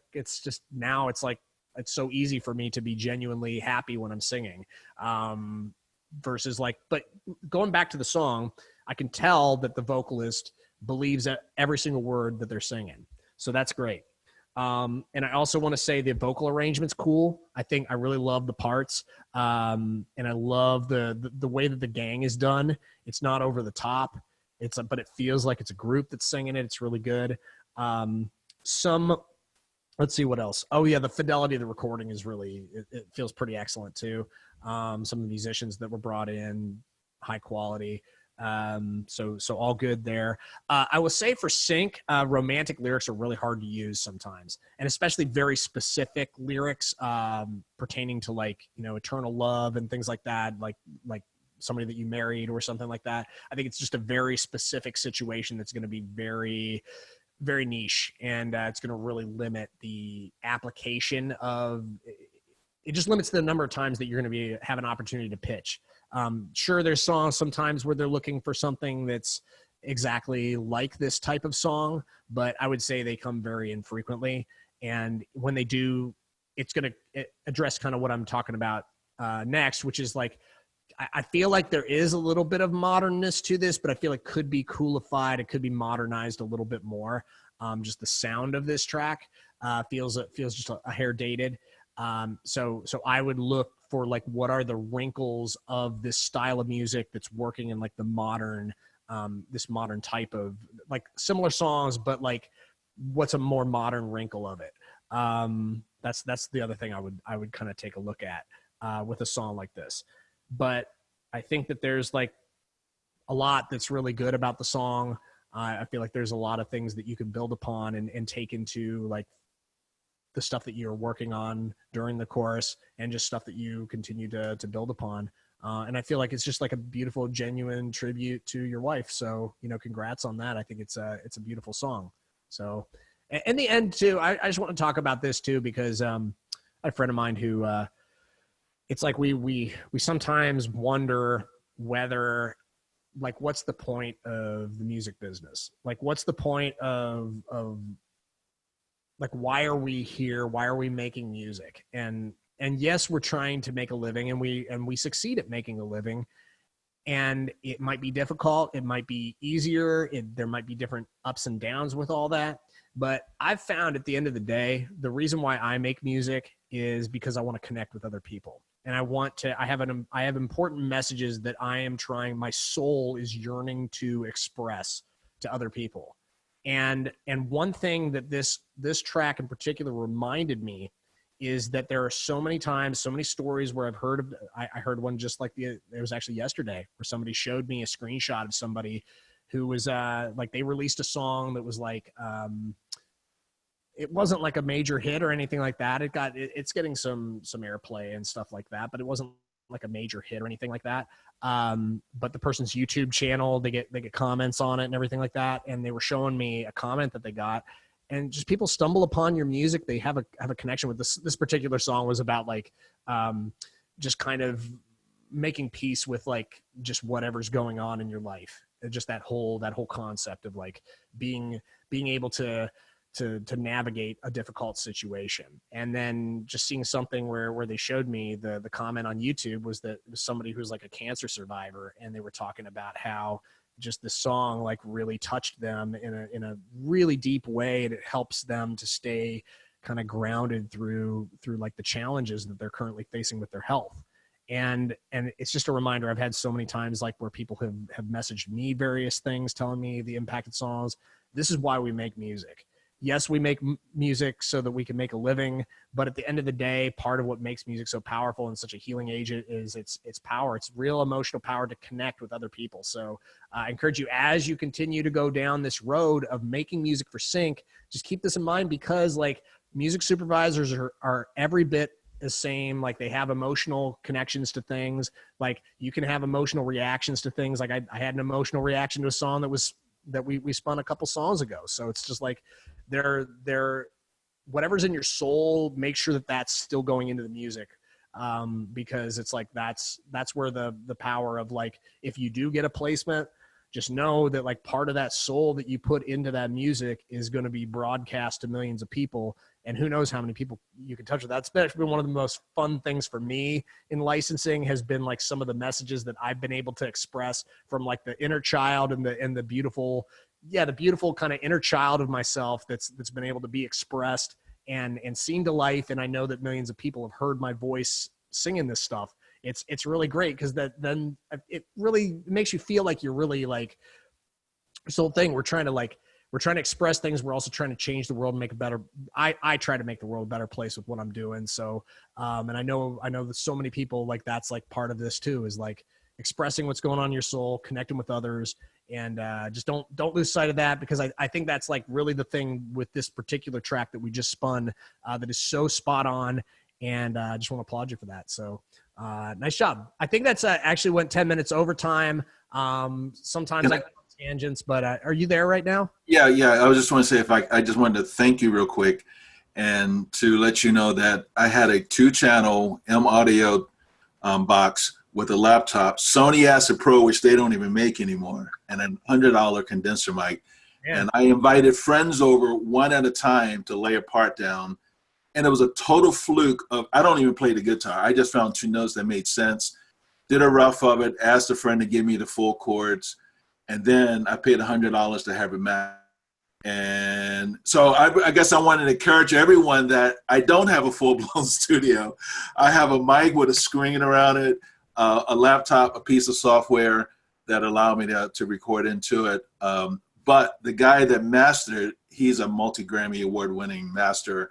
now it's like, it's so easy for me to be genuinely happy when I'm singing. Versus like, but going back to the song, I can tell that the vocalist believes every single word that they're singing. So that's great. And I also want to say the vocal arrangement's cool. I think I really love the parts. And I love the way that the gang is done. It's not over the top. But it feels like it's a group that's singing it. It's really good. Let's see what else. Oh yeah, the fidelity of the recording is really, it feels pretty excellent too. Some of the musicians that were brought in, high quality. So all good there. I will say for Sync, romantic lyrics are really hard to use sometimes, and especially very specific lyrics pertaining to like, eternal love and things like that, like somebody that you married or something like that. I think it's just a very specific situation that's going to be very, very niche, and it's going to really limit the application of it. Just limits the number of times that you're going to have an opportunity to pitch. Sure, there's songs sometimes where they're looking for something that's exactly like this type of song, but I would say they come very infrequently. And when they do, it's going to address kind of what I'm talking about next, which is like, I feel like there is a little bit of modernness to this, but I feel it could be coolified. It could be modernized a little bit more. Just the sound of this track feels just a hair dated. So I would look for like, what are the wrinkles of this style of music that's working in like the modern, this modern type of like similar songs, but like what's a more modern wrinkle of it? That's the other thing I would kind of take a look at with a song like this. But I think that there's like a lot that's really good about the song. I feel like there's a lot of things that you can build upon and take into like the stuff that you're working on during the chorus, and just stuff that you continue to build upon. And I feel like it's just like a beautiful, genuine tribute to your wife. So, congrats on that. I think it's a beautiful song. So in the end too, I just want to talk about this too, because I had a friend of mine who it's like we sometimes wonder whether, like, what's the point of the music business? Like, what's the point of like, why are we here? Why are we making music? And yes, we're trying to make a living, and we succeed at making a living. And it might be difficult. It might be easier. There might be different ups and downs with all that. But I've found at the end of the day, the reason why I make music is because I want to connect with other people. And I have important messages that I am trying, my soul is yearning to express to other people. And one thing that this track in particular reminded me is that there are so many times, so many stories where I've heard of, I heard one just like it was actually yesterday, where somebody showed me a screenshot of somebody who was like, they released a song that was like, it wasn't like a major hit or anything like that. It's getting some airplay and stuff like that, but it wasn't like a major hit or anything like that. But the person's YouTube channel, they get comments on it and everything like that. And they were showing me a comment that they got, and just people stumble upon your music. They have a connection with this particular song was about like, just kind of making peace with like just whatever's going on in your life. Just that whole concept of like being able to navigate a difficult situation. And then just seeing something where they showed me the comment on YouTube was that it was somebody who's like a cancer survivor, and they were talking about how just the song like really touched them in a really deep way, and it helps them to stay kind of grounded through like the challenges that they're currently facing with their health. And it's just a reminder. I've had so many times like where people have messaged me various things telling me the impacted songs. This is why we make music. Yes, we make music so that we can make a living, but at the end of the day, part of what makes music so powerful and such a healing agent is its power. It's real emotional power to connect with other people. So I encourage you, as you continue to go down this road of making music for Sync, just keep this in mind, because like music supervisors are every bit the same. Like they have emotional connections to things. Like you can have emotional reactions to things. Like I had an emotional reaction to a song that we spun a couple songs ago. So it's just like they're whatever's in your soul, make sure that that's still going into the music. Because it's like, that's where the power of like, if you do get a placement, just know that like part of that soul that you put into that music is going to be broadcast to millions of people. And who knows how many people you can touch with. That's been one of the most fun things for me in licensing, has been like some of the messages that I've been able to express from like the inner child and the beautiful kind of inner child of myself that's been able to be expressed and seen to life. And I know that millions of people have heard my voice singing this stuff. It's really great, because then it really makes you feel like you're really like this whole thing. We're trying to express things. We're also trying to change the world and make it better. I try to make the world a better place with what I'm doing. So, and I know that so many people like that's like part of this too, is like expressing what's going on in your soul, connecting with others, and just don't lose sight of that, because I think that's like really the thing with this particular track that we just spun that is so spot on. And I just want to applaud you for that. So nice job. I think that's actually went 10 minutes over time. Sometimes I go on tangents, but are you there right now? Yeah. I was just want to say, I just wanted to thank you real quick and to let you know that I had a 2-channel M Audio box with a laptop, Sony Acid Pro, which they don't even make anymore, and a $100 condenser mic. Yeah. And I invited friends over one at a time to lay a part down. And it was a total fluke of, I don't even play the guitar. I just found 2 notes that made sense, did a rough of it, asked a friend to give me the full chords, and then I paid $100 to have it mastered. And so I guess I wanted to encourage everyone that I don't have a full-blown studio. I have a mic with a screen around it, a laptop, a piece of software that allowed me to record into it. But the guy that mastered it, he's a multi-Grammy award-winning master.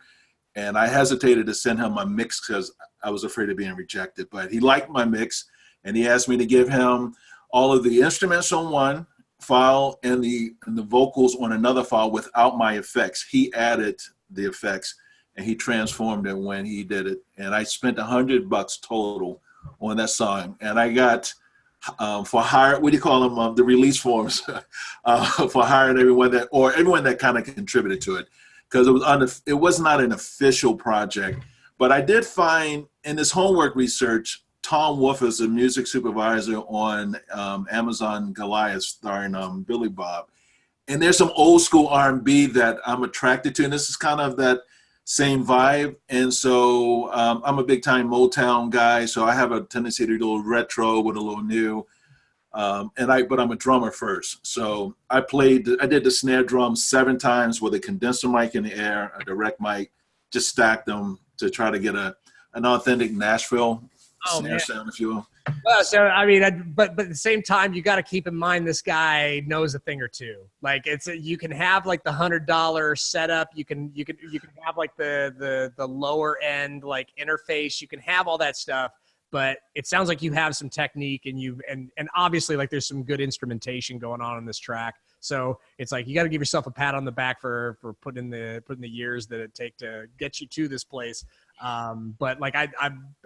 And I hesitated to send him my mix because I was afraid of being rejected. But he liked my mix, and he asked me to give him all of the instruments on one file and the vocals on another file without my effects. He added the effects, and he transformed it when he did it. And I spent $100 total on that song. And I got for hire, what do you call them? The release forms for hiring everyone that kind of contributed to it. Because it was not an official project, But I did find in this homework research, Tom Wolfe is a music supervisor on Amazon Goliath, starring Billy Bob. And there's some old school R&B that I'm attracted to, and this is kind of that same vibe. And so I'm a big time Motown guy, so I have a tendency to do a little retro with a little new. But I'm a drummer first. So I did the snare drum 7 times with a condenser mic in the air, a direct mic, just stacked them to try to get an authentic Nashville snare sound, if you will. Well, so I mean, but at the same time, you got to keep in mind this guy knows a thing or two. Like you can have like the $100 setup. You can have like the lower end like interface. You can have all that stuff. But it sounds like you have some technique and obviously like there's some good instrumentation going on in this track. So it's like you got to give yourself a pat on the back for putting the years that it take to get you to this place. But like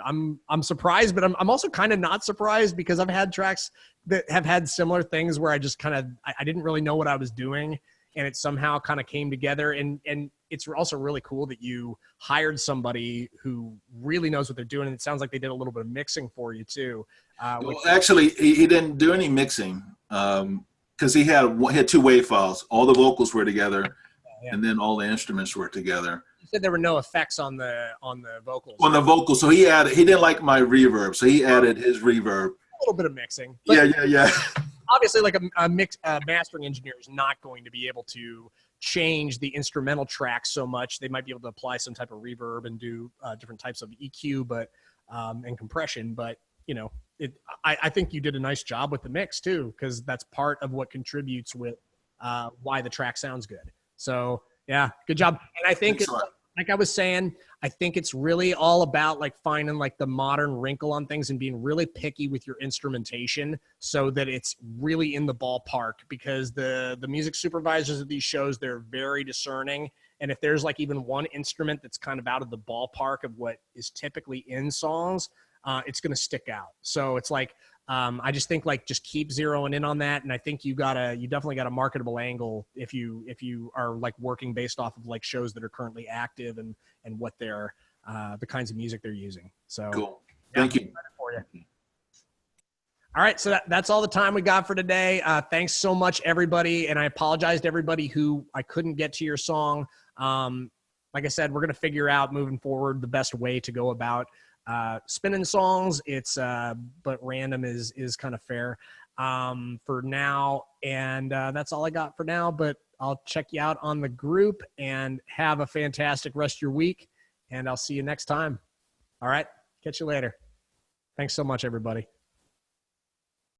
I'm surprised, but I'm also kind of not surprised because I've had tracks that have had similar things where I just kind of I didn't really know what I was doing, and it somehow kind of came together. And it's also really cool that you hired somebody who really knows what they're doing. And it sounds like they did a little bit of mixing for you too. Well, actually, he didn't do any mixing because he had 2 WAV files. All the vocals were together, and then all the instruments were together. You said there were no effects on the vocals. On the vocals, so he didn't like my reverb, so he added his reverb. A little bit of mixing. But Yeah. Obviously, like a mastering engineer is not going to be able to change the instrumental tracks so much. They might be able to apply some type of reverb and do different types of EQ, but and compression. But you know, I think you did a nice job with the mix too, because that's part of what contributes with why the track sounds good. So yeah, good job. And I think, like I was saying, I think it's really all about like finding like the modern wrinkle on things and being really picky with your instrumentation so that it's really in the ballpark, because the music supervisors of these shows, they're very discerning. And if there's like even one instrument that's kind of out of the ballpark of what is typically in songs, it's going to stick out. So it's like, I just think like just keep zeroing in on that. And I think you definitely got a marketable angle if you are like working based off of like shows that are currently active and what they're the kinds of music they're using. So cool. Thank you. For you. All right. So that's all the time we got for today. Thanks so much, everybody. And I apologize to everybody who I couldn't get to your song. Like I said, we're going to figure out moving forward the best way to go about spinning songs. It's but random is kind of fair for now. And that's all I got for now, but I'll check you out on the group and have a fantastic rest of your week. And I'll see you next time. All right. Catch you later. Thanks so much, everybody.